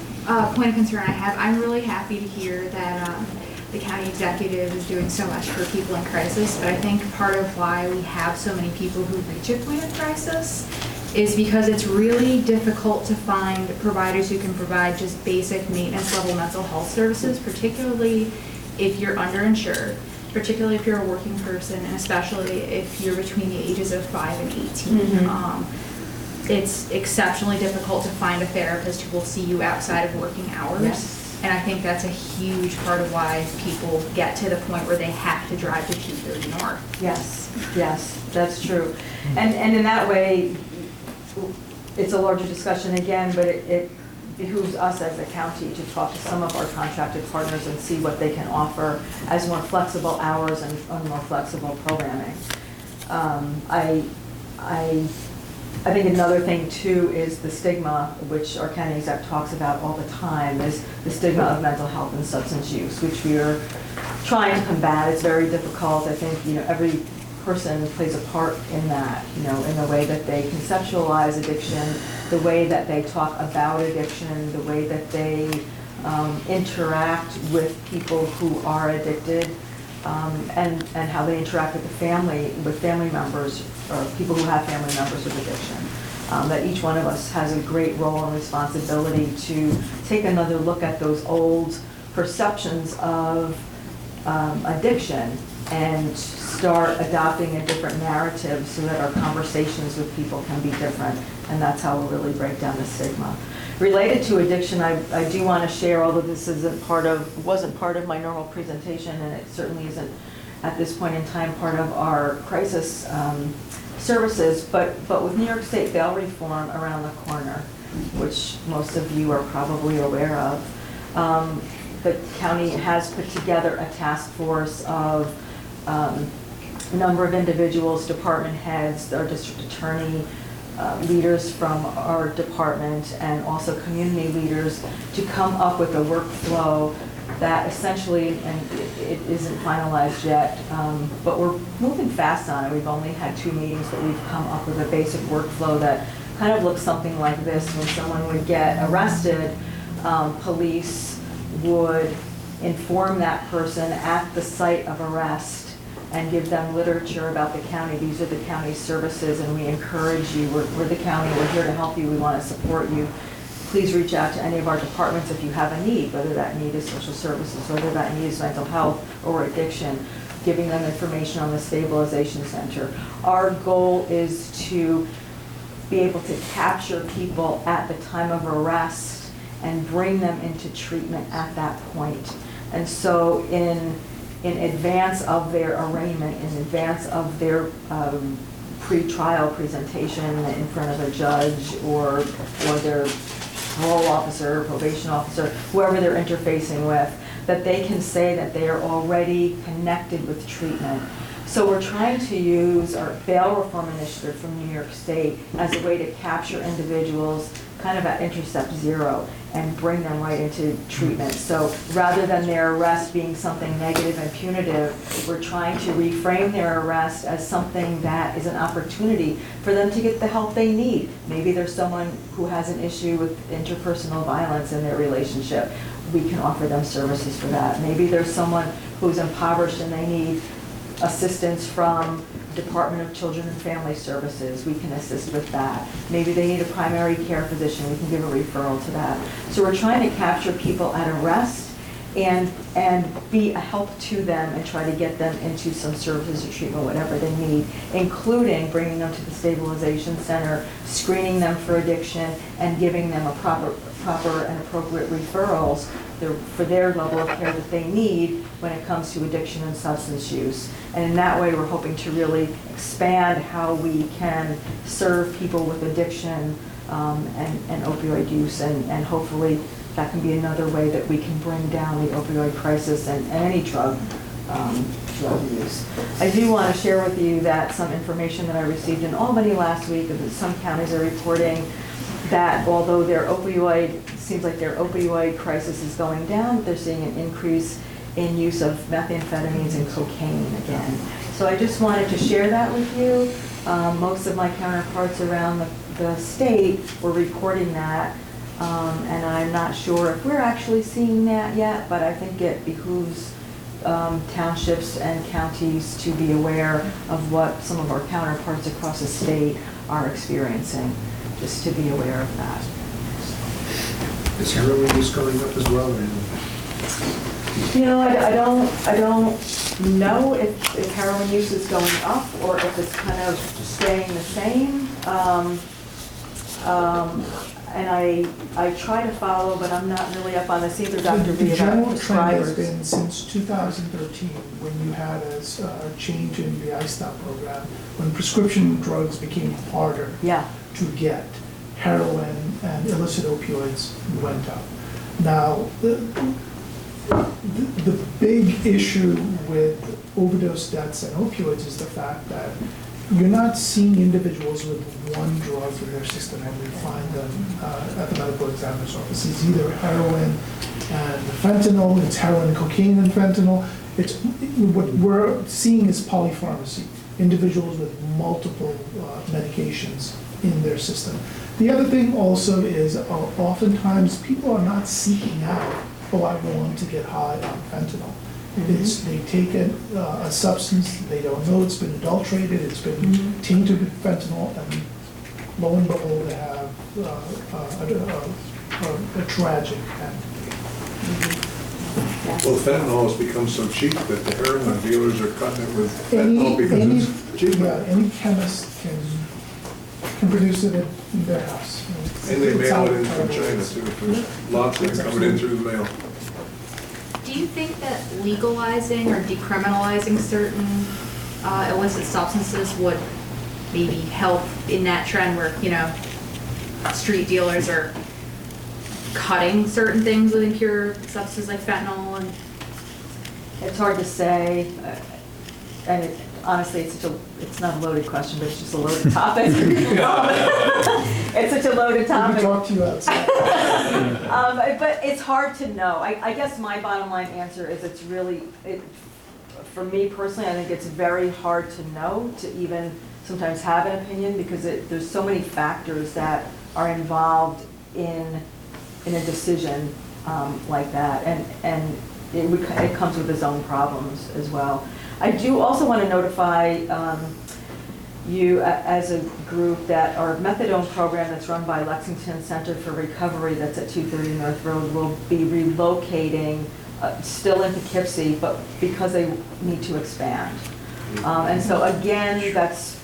point of concern I have, I'm really happy to hear that the county executive is doing so much for people in crisis, but I think part of why we have so many people who reach a point of crisis is because it's really difficult to find providers who can provide just basic maintenance level mental health services, particularly if you're underinsured, particularly if you're a working person, and especially if you're between the ages of 5 and 18. It's exceptionally difficult to find a therapist who will see you outside of working hours. And I think that's a huge part of why people get to the point where they have to drive to 230 North. Yes, that's true. And in that way, it's a larger discussion again, but it behooves us as a county to talk to some of our contracted partners and see what they can offer as more flexible hours and more flexible programming. I think another thing too is the stigma, which our county exec talks about all the time, is the stigma of mental health and substance use, which we are trying to combat. It's very difficult. I think every person plays a part in that, in the way that they conceptualize addiction, the way that they talk about addiction, the way that they interact with people who are addicted, and how they interact with family members, or people who have family members with addiction. That each one of us has a great role and responsibility to take another look at those old perceptions of addiction and start adopting a different narrative so that our conversations with people can be different. And that's how we'll really break down the stigma. Related to addiction, I do want to share, although this wasn't part of my normal presentation, and it certainly isn't at this point in time part of our crisis services, but with New York State bail reform around the corner, which most of you are probably aware of, the county has put together a task force of a number of individuals, department heads, our district attorney, leaders from our department, and also community leaders to come up with a workflow that essentially, and it isn't finalized yet, but we're moving fast on it. We've only had 2 meetings, but we've come up with a basic workflow that kind of looks something like this. When someone would get arrested, police would inform that person at the site of arrest and give them literature about the county. These are the county's services, and we encourage you. We're the county. We're here to help you. We want to support you. Please reach out to any of our departments if you have a need, whether that need is social services, whether that need is mental health or addiction, giving them information on the stabilization center. Our goal is to be able to capture people at the time of arrest and bring them into treatment at that point. And so in advance of their arraignment, in advance of their pre-trial presentation in front of a judge or their parole officer, probation officer, whoever they're interfacing with, that they can say that they are already connected with treatment. So we're trying to use our bail reform initiative from New York State as a way to capture individuals kind of at intercept zero and bring them right into treatment. So rather than their arrest being something negative and punitive, we're trying to reframe their arrest as something that is an opportunity for them to get the help they need. Maybe there's someone who has an issue with interpersonal violence in their relationship. We can offer them services for that. Maybe there's someone who's impoverished and they need assistance from Department of Children and Family Services. We can assist with that. Maybe they need a primary care physician. We can give a referral to that. So we're trying to capture people at arrest and be a help to them and try to get them into some services or treatment, whatever they need, including bringing them to the stabilization center, screening them for addiction, and giving them a proper and appropriate referrals for their level of care that they need when it comes to addiction and substance use. And in that way, we're hoping to really expand how we can serve people with addiction and opioid use, and hopefully that can be another way that we can bring down the opioid crisis and any drug use. I do want to share with you that some information that I received in Albany last week, that some counties are reporting that although seems like their opioid crisis is going down, they're seeing an increase in use of methamphetamines and cocaine again. So I just wanted to share that with you. Most of my counterparts around the state were reporting that, and I'm not sure if we're actually seeing that yet, but I think it behooves townships and counties to be aware of what some of our counterparts across the state are experiencing, just to be aware of that. Is heroin use going up as well? You know, I don't know if heroin use is going up or if it's kind of staying the same. And I try to follow, but I'm not really up on this either, Dr. The B, about general trend has prescribers. been since 2013, when you had a change in the ISTOP program, when prescription drugs became harder to get, heroin and illicit opioids went up. Now, the big issue with overdose deaths and opioids is the fact that you're not seeing individuals with one drug in their system, and we find them at the medical examiner's office. It's either heroin and fentanyl, it's heroin and cocaine and fentanyl. What we're seeing is polypharmacy, individuals with multiple medications in their system. The other thing also is oftentimes people are not seeking out, oh, I want to get high on fentanyl. They take a substance, they don't know it's been adulterated, it's been tainted with fentanyl, and lo and behold, they have a tragic end. Yeah. Well, fentanyl has become so cheap that the heroin dealers are cutting it with Any, fentanyl because any, it's cheaper. yeah, any chemist can produce it in their house. And they It's mail out it in from of China too. There's lots of it coming in through the mail. Do you think that legalizing or decriminalizing certain illicit substances would maybe help in that trend where, you know, street dealers are cutting certain things with impure substances like fentanyl and? It's hard to say, and honestly, it's not a loaded question, but it's just a loaded topic. It's such a loaded We topic. can talk to you outside. But it's hard to know. I guess my bottom line answer is it's really, for me personally, I think it's very hard to know, to even sometimes have an opinion, because there's so many factors that are involved in a decision like that, and it comes with its own problems as well. I do also want to notify you as a group that our methadone program that's run by Lexington Center for Recovery that's at 230 North Road will be relocating still in Poughkeepsie, but because they need to expand. And so again, that's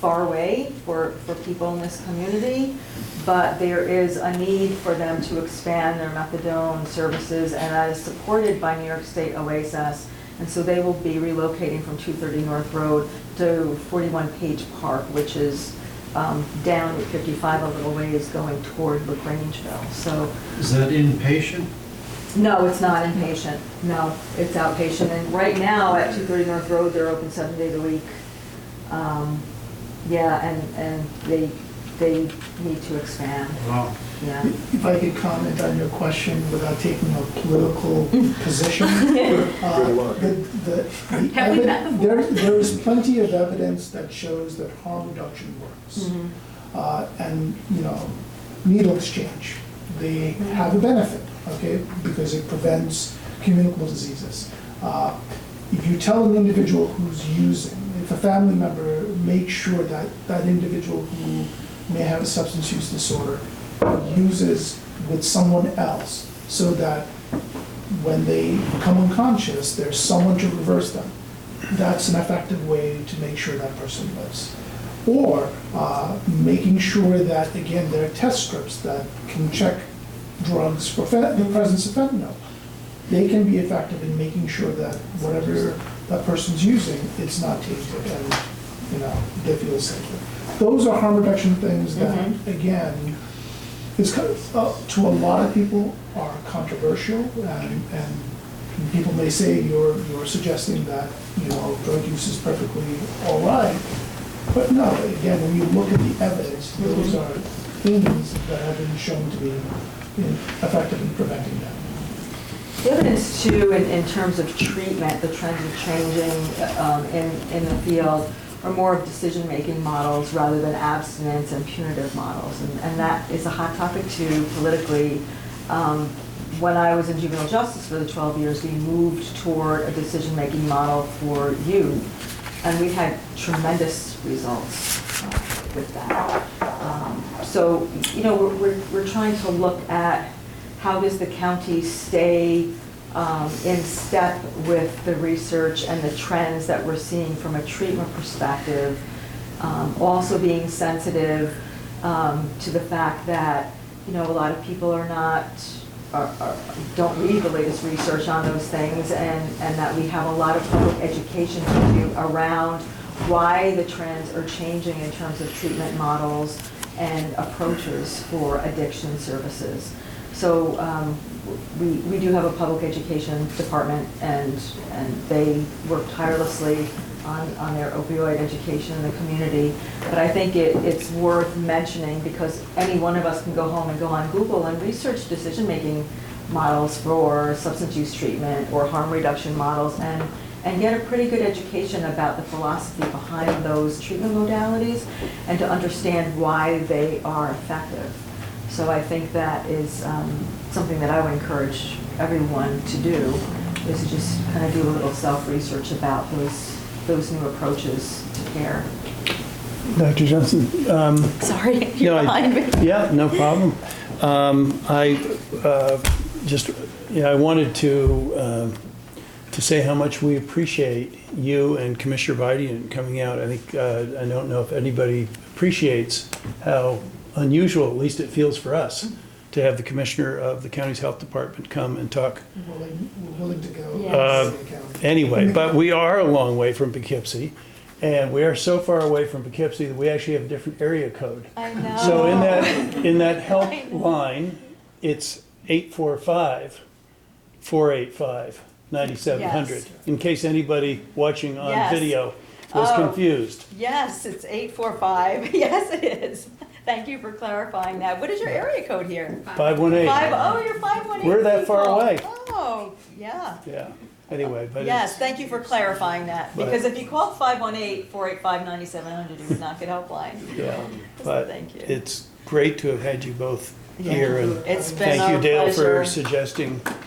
far away for people in this community, but there is a need for them to expand their methadone services, and that is supported by New York State OASIS. And so they will be relocating from 230 North Road to 41 Page Park, which is down Route 55 a little ways going toward LaGrangeville. So Is that inpatient? no, it's not inpatient. No, it's outpatient. And right now at 230 North Road, they're open 7 days a week. Yeah, and they need to expand. Wow. Yeah. If I could comment on your question without taking a political position. Good luck. Have we met before? There is plenty of evidence that shows that harm reduction works. Mm-hmm. And, you know, needle exchange, they have a benefit, okay, because it prevents communicable diseases. If you tell an individual who's using, if a family member makes sure that that individual who may have a substance use disorder uses with someone else, so that when they become unconscious, there's someone to reverse them, that's an effective way to make sure that person lives. Or making sure that, again, there are test strips that can check drugs for the presence of fentanyl. They can be effective in making sure that whatever that person's using, it's not tainted and, you know, they feel safer. Those are harm reduction things that, again, is kind of, to a lot of people are controversial, and people may say you're suggesting that, you know, drug use is perfectly all right. But no, again, when you look at the evidence, those are things that have been shown to be effective in preventing that. The evidence too, in terms of treatment, the trends are changing in the field, are more of decision-making models rather than abstinence and punitive models. And that is a hot topic too, politically. When I was in juvenile justice for the 12 years, we moved toward a decision-making model for youth, and we had tremendous results with that. So, you know, we're trying to look at how does the county stay in step with the research and the trends that we're seeing from a treatment perspective, also being sensitive to the fact that, you know, a lot of people don't read the latest research on those things, and that we have a lot of public education to do around why the trends are changing in terms of treatment models and approaches for addiction services. So we do have a public education department, and they work tirelessly on their opioid education in the community. But I think it's worth mentioning, because any one of us can go home and go on Google and research decision-making models for substance use treatment or harm reduction models, and get a pretty good education about the philosophy behind those treatment modalities, and to understand why they are effective. So I think that is something that I would encourage everyone to do, is to just kind of do a little self-research about those new approaches to care. Dr. Johnson? Sorry, you know, behind me. Yeah, no problem. I just Yeah, I wanted to say how much we appreciate you and Commissioner Biden coming out. I think, I don't know if anybody appreciates how unusual, at least it feels for us, to have the Commissioner of the county's health department come and talk. We're willing to go. Anyway, but we are a long way from Poughkeepsie, and we are so far away from Poughkeepsie that we actually have a different area code. I know. So in that help line, it's 845-485-9700, Yes. in case anybody watching on Yes. video was Oh. confused. Yes, it's 845. Yes, it is. Thank you for clarifying that. What is your area code here? 518. You're 518. We're that far people. away. Oh, yeah. Yeah, anyway, but Yes, thank you for clarifying that, But- because if you called 518-485-9700, you would not get helpline. yeah, but Thank you. it's great to have had you both Yeah. here, and It's been thank you, our Dale, pleasure. for suggesting this. One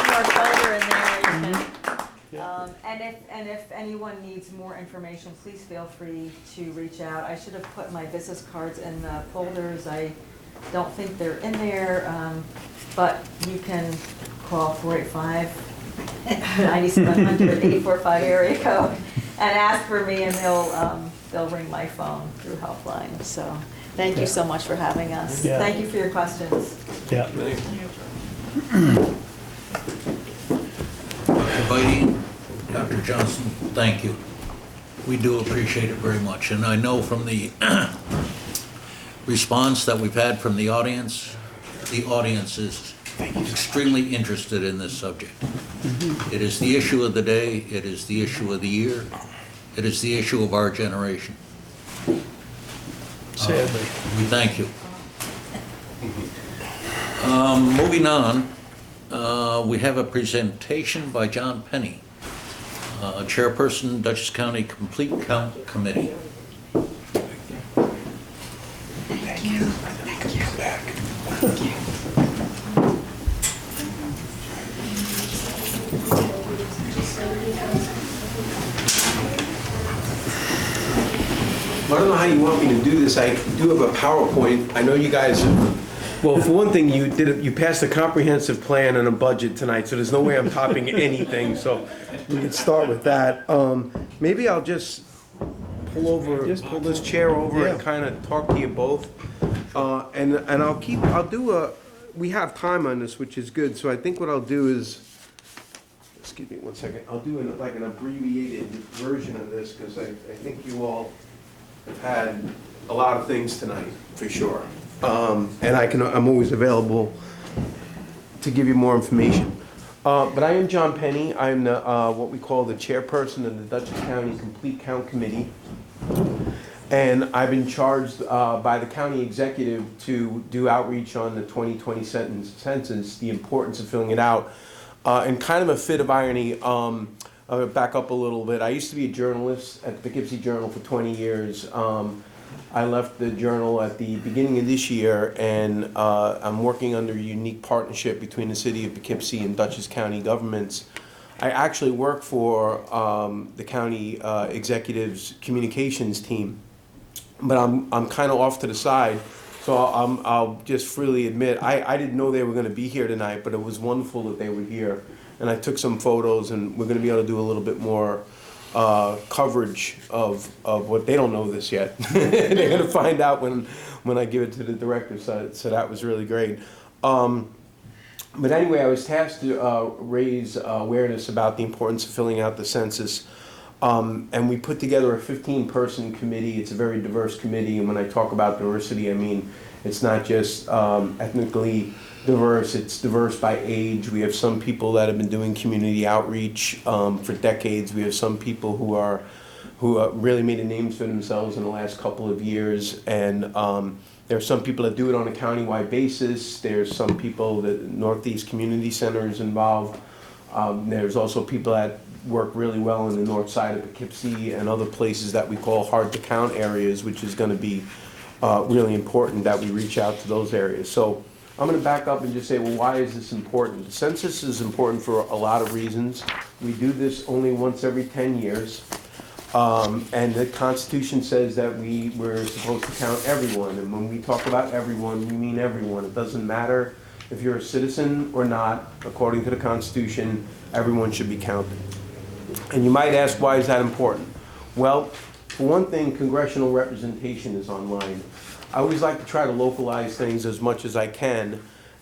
more folder in there, you can, and if anyone needs more information, please feel free to reach out. I should have put my business cards in the folders. I don't think they're in there, but you can call 485-9700, 845 area code, and ask for me, and they'll ring my phone through Helpline. So thank you so much for having us. Yeah. Thank you for your questions. Yeah. Dr. Beatty, Dr. Johnson, thank you. We do appreciate it very much, and I know from the response that we've had from the audience is extremely interested in this subject. It is the issue of the day, it is the issue of the year, it is the issue of our generation. Sadly. We thank you. Moving on, we have a presentation by John Penny, Chairperson, Dutchess County Complete Count Committee. Thank you. Thank you. Back. Thank you. I don't know how you want me to do this. I do have a PowerPoint. I know you guys, well, for one thing, you passed a comprehensive plan and a budget tonight, so there's no way I'm topping anything, so we can start with that. Maybe I'll just pull this chair over and kind of talk to you both. We have time on this, which is good, so I think what I'll do is, excuse me one second, I'll do like an abbreviated version of this, because I think you all have had a lot of things tonight, for sure. And I'm always available to give you more information. But I am John Penny. I'm the, what we call the chairperson of the Dutchess County Complete Count Committee. And I've been charged by the county executive to do outreach on the 2020 census, the importance of filling it out. And kind of a fit of irony, I'll back up a little bit. I used to be a journalist at the Poughkeepsie Journal for 20 years. I left the Journal at the beginning of this year, and I'm working under a unique partnership between the city of Poughkeepsie and Dutchess County governments. I actually work for the county executive's communications team, but I'm kind of off to the side. So I'll just freely admit, I didn't know they were going to be here tonight, but it was wonderful that they were here. And I took some photos, and we're going to be able to do a little bit more coverage of what they don't know this yet. They're going to find out when I give it to the director, so that was really great. But anyway, I was tasked to raise awareness about the importance of filling out the census. And we put together a 15-person committee. It's a very diverse committee, and when I talk about diversity, I mean it's not just ethnically diverse, it's diverse by age. We have some people that have been doing community outreach for decades. We have some people who really made a name for themselves in the last couple of years, and there are some people that do it on a countywide basis. There's some people that Northeast Community Center is involved. There's also people that work really well in the north side of Poughkeepsie and other places that we call hard to count areas, which is going to be really important that we reach out to those areas. So I'm going to back up and just say, well, why is this important? The census is important for a lot of reasons. We do this only once every 10 years. And the Constitution says that we're supposed to count everyone, and when we talk about everyone, we mean everyone. It doesn't matter if you're a citizen or not. According to the Constitution, everyone should be counted. And you might ask, why is that important? Well, for one thing, congressional representation is online. I always like to try to localize things as much as I can.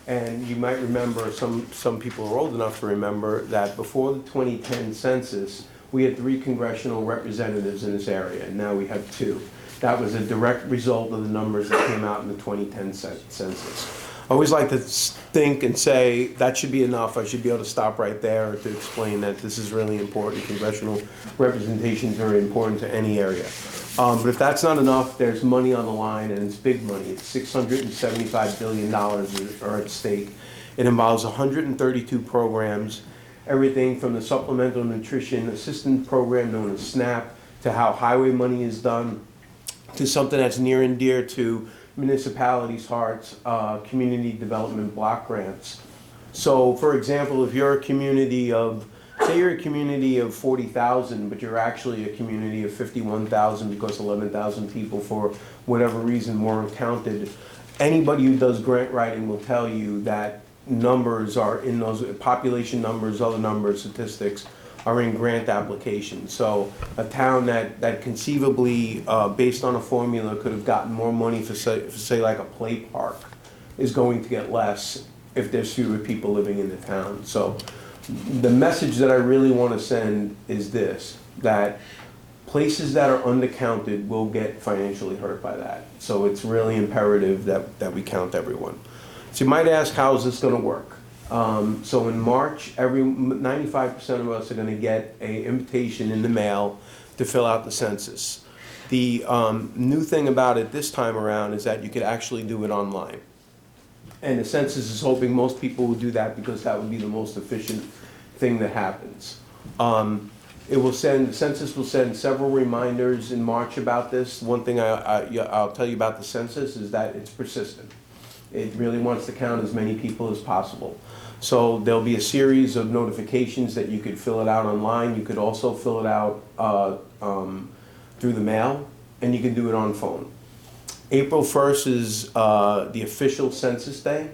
And you might remember, some people are old enough to remember, that before the 2010 census, we had 3 congressional representatives in this area, and now we have 2. That was a direct result of the numbers that came out in the 2010 census. I always like to think and say, that should be enough. I should be able to stop right there to explain that this is really important. Congressional representation is very important to any area. But if that's not enough, there's money on the line, and it's big money. It's $675 billion are at stake. It involves 132 programs, everything from the Supplemental Nutrition Assistance Program known as SNAP, to how highway money is done, to something that's near and dear to municipalities' hearts, community development block grants. So, for example, if you're a community of, say you're a community of 40,000, but you're actually a community of 51,000 because 11,000 people, for whatever reason, weren't counted, anybody who does grant writing will tell you that numbers are in those, population numbers, other numbers, statistics, are in grant applications. So a town that conceivably, based on a formula, could have gotten more money for say like a play park, is going to get less if there's fewer people living in the town. So the message that I really want to send is this, that places that are undercounted will get financially hurt by that. So it's really imperative that we count everyone. So you might ask, how is this going to work? So in March, 95% of us are going to get an invitation in the mail to fill out the census. The new thing about it this time around is that you could actually do it online. And the census is hoping most people will do that because that would be the most efficient thing that happens. The census will send several reminders in March about this. One thing I'll tell you about the census is that it's persistent. It really wants to count as many people as possible. So there'll be a series of notifications that you could fill it out online. You could also fill it out through the mail, and you can do it on phone. April 1st is the official census day.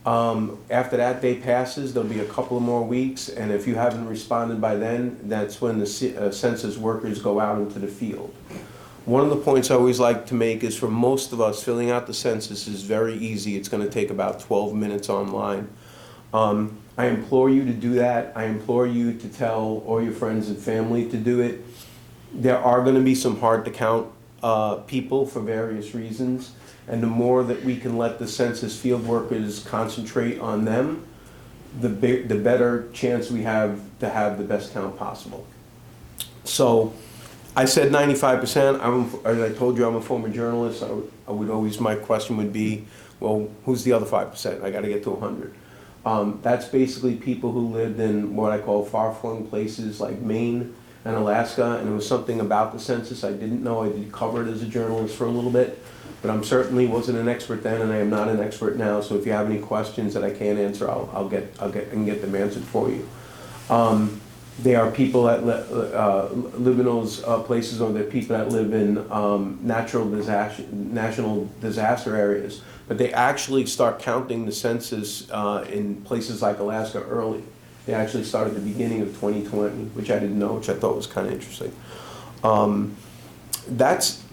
After that day passes, there'll be a couple of more weeks, and if you haven't responded by then, that's when the census workers go out into the field. One of the points I always like to make is, for most of us, filling out the census is very easy. It's going to take about 12 minutes online. I implore you to do that. I implore you to tell all your friends and family to do it. There are going to be some hard to count people for various reasons, and the more that we can let the census field workers concentrate on them, the better chance we have to have the best count possible. So I said 95%. As I told you, I'm a former journalist. I would always, my question would be, well, who's the other 5%? I got to get to 100. That's basically people who lived in what I call far-flung places like Maine and Alaska, and it was something about the census I didn't know. I did cover it as a journalist for a little bit, but I certainly wasn't an expert then, and I am not an expert now. So if you have any questions that I can't answer, I'll get them answered for you. They are people that live in those places, or they're people that live in national disaster areas. But they actually start counting the census in places like Alaska early. They actually start at the beginning of 2020, which I didn't know, which I thought was kind of interesting. That's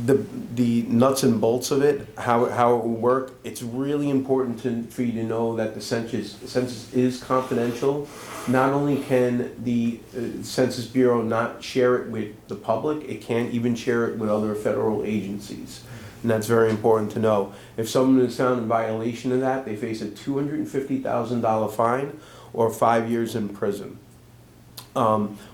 the nuts and bolts of it, how it will work. It's really important for you to know that the census is confidential. Not only can the Census Bureau not share it with the public, it can't even share it with other federal agencies. And that's very important to know. If someone is found in violation of that, they face a $250,000 fine or 5 years in prison.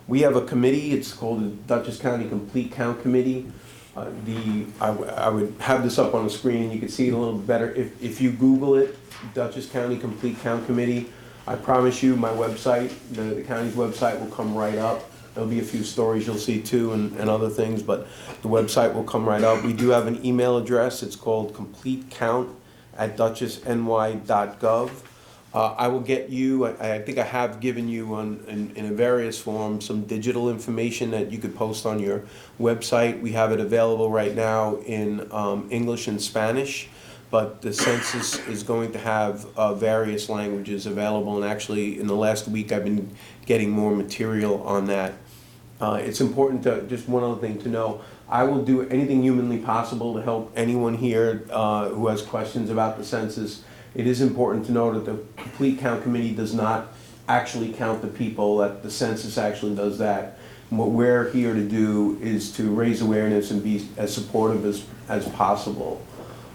We have a committee. It's called the Dutchess County Complete Count Committee. I would have this up on the screen, and you can see it a little better. If you Google it, Dutchess County Complete Count Committee, I promise you my website, the county's website, will come right up. There'll be a few stories you'll see too, and other things, but the website will come right up. We do have an email address. It's called completecount@dutchessny.gov. I will get you, I think I have given you in a various form some digital information that you could post on your website. We have it available right now in English and Spanish, but the census is going to have various languages available, and actually in the last week I've been getting more material on that. It's important to, just one other thing to know, I will do anything humanly possible to help anyone here who has questions about the census. It is important to know that the Complete Count Committee does not actually count the people, that the census actually does that. And what we're here to do is to raise awareness and be as supportive as possible.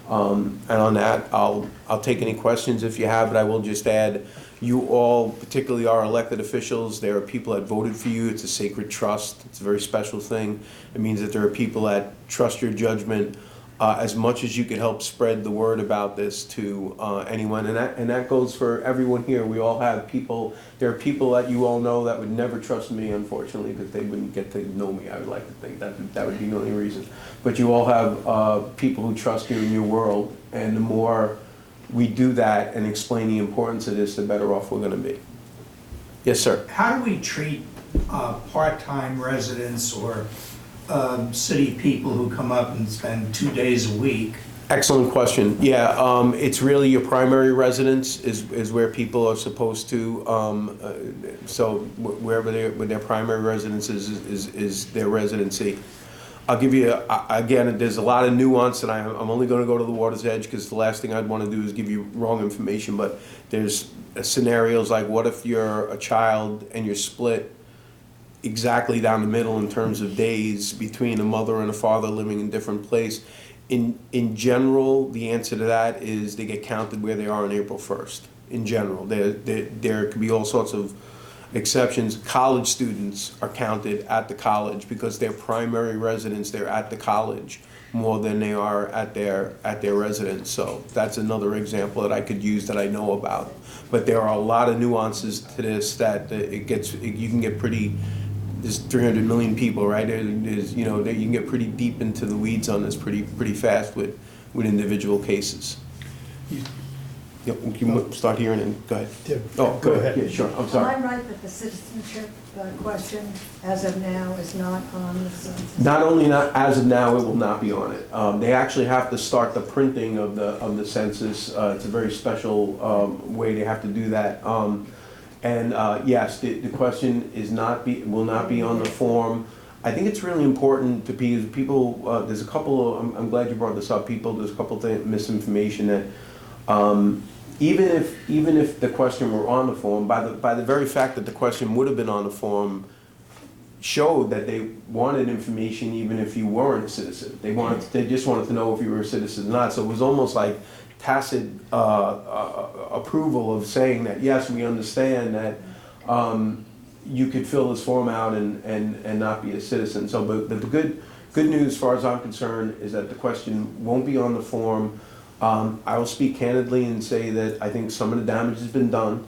And on that, I'll take any questions if you have, but I will just add, you all, particularly our elected officials, there are people that voted for you. It's a sacred trust. It's a very special thing. It means that there are people that trust your judgment. As much as you can help spread the word about this to anyone, and that goes for everyone here. We all have people, there are people that you all know that would never trust me, unfortunately, because they wouldn't get to know me. I would like to think that would be the only reason. But you all have people who trust you in your world, and the more we do that and explain the importance of this, the better off we're going to be. Yes, sir. How do we treat part-time residents or city people who come up and spend 2 days a week? Excellent question. Yeah, it's really your primary residence is where people are supposed to, so wherever their primary residence is their residency. I'll give you, again, there's a lot of nuance, and I'm only going to go to the water's edge because the last thing I'd want to do is give you wrong information, but there's scenarios like, what if you're a child and you're split exactly down the middle in terms of days between a mother and a father living in different place? In general, the answer to that is they get counted where they are on April 1st. In general, there could be all sorts of exceptions. College students are counted at the college because their primary residence, they're at the college more than they are at their residence. So that's another example that I could use that I know about. But there are a lot of nuances to this that you can get pretty. There's 300 million people, right? There's, you can get pretty deep into the weeds on this pretty fast with individual cases. Yep, you can start here and then go ahead. Yeah, oh, go ahead. Yeah, sure. I'm sorry. Am I right that the citizenship question, as of now, is not on the census? Not only not as of now, it will not be on it. They actually have to start the printing of the census. It's a very special way they have to do that. Yes, the question will not be on the form. I think it's really important to people. There's a couple. I'm glad you brought this up. There's a couple of misinformation that even if the question were on the form, by the very fact that the question would have been on the form, showed that they wanted information even if you weren't a citizen. They just wanted to know if you were a citizen or not. So it was almost like tacit approval of saying that, yes, we understand that you could fill this form out and not be a citizen. So, but the good news, as far as I'm concerned, is that the question won't be on the form. I will speak candidly and say that I think some of the damage has been done.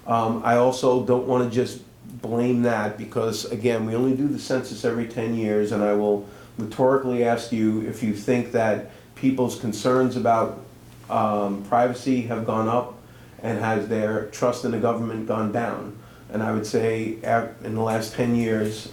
I also don't want to just blame that because, again, we only do the census every 10 years, and I will rhetorically ask you if you think that people's concerns about privacy have gone up and has their trust in the government gone down. And I would say in the last 10 years,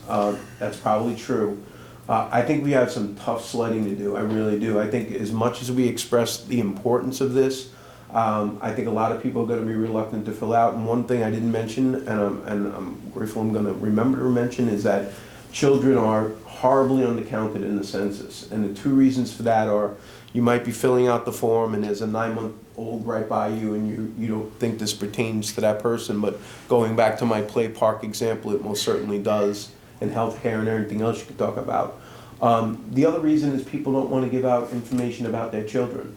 that's probably true. I think we have some tough sledding to do, I really do. I think as much as we express the importance of this, I think a lot of people are going to be reluctant to fill out. And one thing I didn't mention, and I'm grateful I'm going to remember to mention, is that children are horribly undercounted in the census. And the two reasons for that are you might be filling out the form and there's a 9-month-old right by you and you don't think this pertains to that person. But going back to my play park example, it most certainly does. And healthcare and everything else you could talk about. The other reason is people don't want to give out information about their children.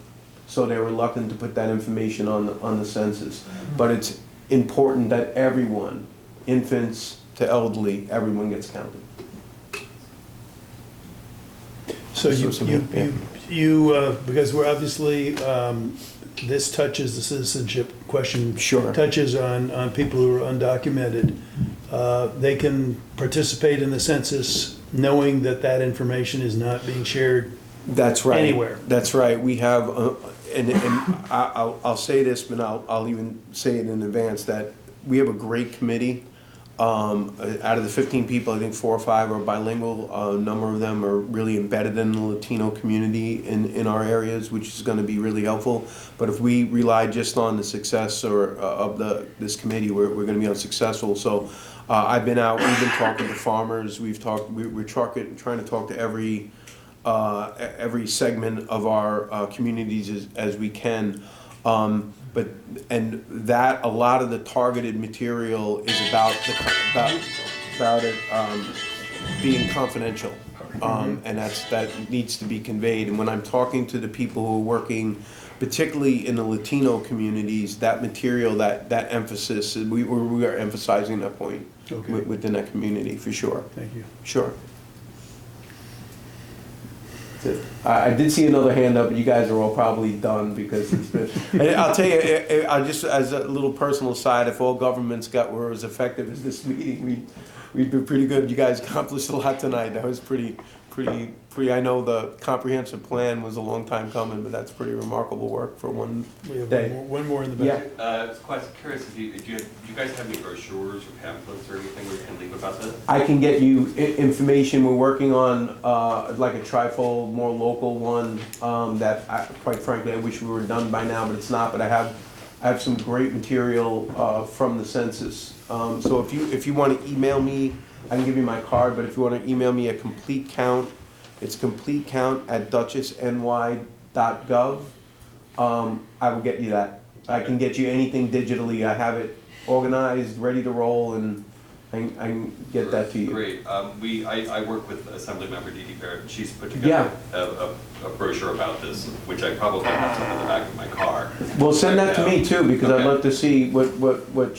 So they're reluctant to put that information on the census. But it's important that everyone, infants to elderly, everyone gets counted. So you because we're obviously, this touches the citizenship question. Sure. Touches on people who are undocumented. They can participate in the census knowing that information is not being shared. That's right. Anywhere. That's right. We have, and I'll say this, but I'll even say it in advance, that we have a great committee. Out of the 15 people, I think 4 or 5 are bilingual. A number of them are really embedded in the Latino community in our areas, which is going to be really helpful. But if we rely just on the success of this committee, we're going to be unsuccessful. So I've been out. We've been talking to farmers. We're trying to talk to every segment of our communities as we can. And that a lot of the targeted material is about it being confidential, and that needs to be conveyed. And when I'm talking to the people who are working, particularly in the Latino communities, that material, that emphasis, we are emphasizing that point within that community for sure. Thank you. Sure. I did see another hand up, but you guys are all probably done because it's been. And I'll tell you, I just as a little personal side, if all governments were as effective as this meeting, we'd be pretty good. You guys accomplished a lot tonight. That was pretty. I know the comprehensive plan was a long time coming, but that's pretty remarkable work for one day. One more in the back. Yeah. I was quite curious if do you guys have any brochures or pamphlets or anything we can leave about this? I can get you information. We're working on like a trifold, more local one that, quite frankly, I wish we were done by now, but it's not. But I have some great material from the census. So if you want to email me, I can give you my card. But if you want to email me a complete count, it's completecount@dutchessny.gov. I will get you that. I can get you anything digitally. I have it organized, ready to roll, and I can get that to you. Great. I work with Assemblymember Dee Dee Barrett, and she's put together a brochure about this, which I probably have some in the back of my car. Well, send that to me too, because I'd love to see what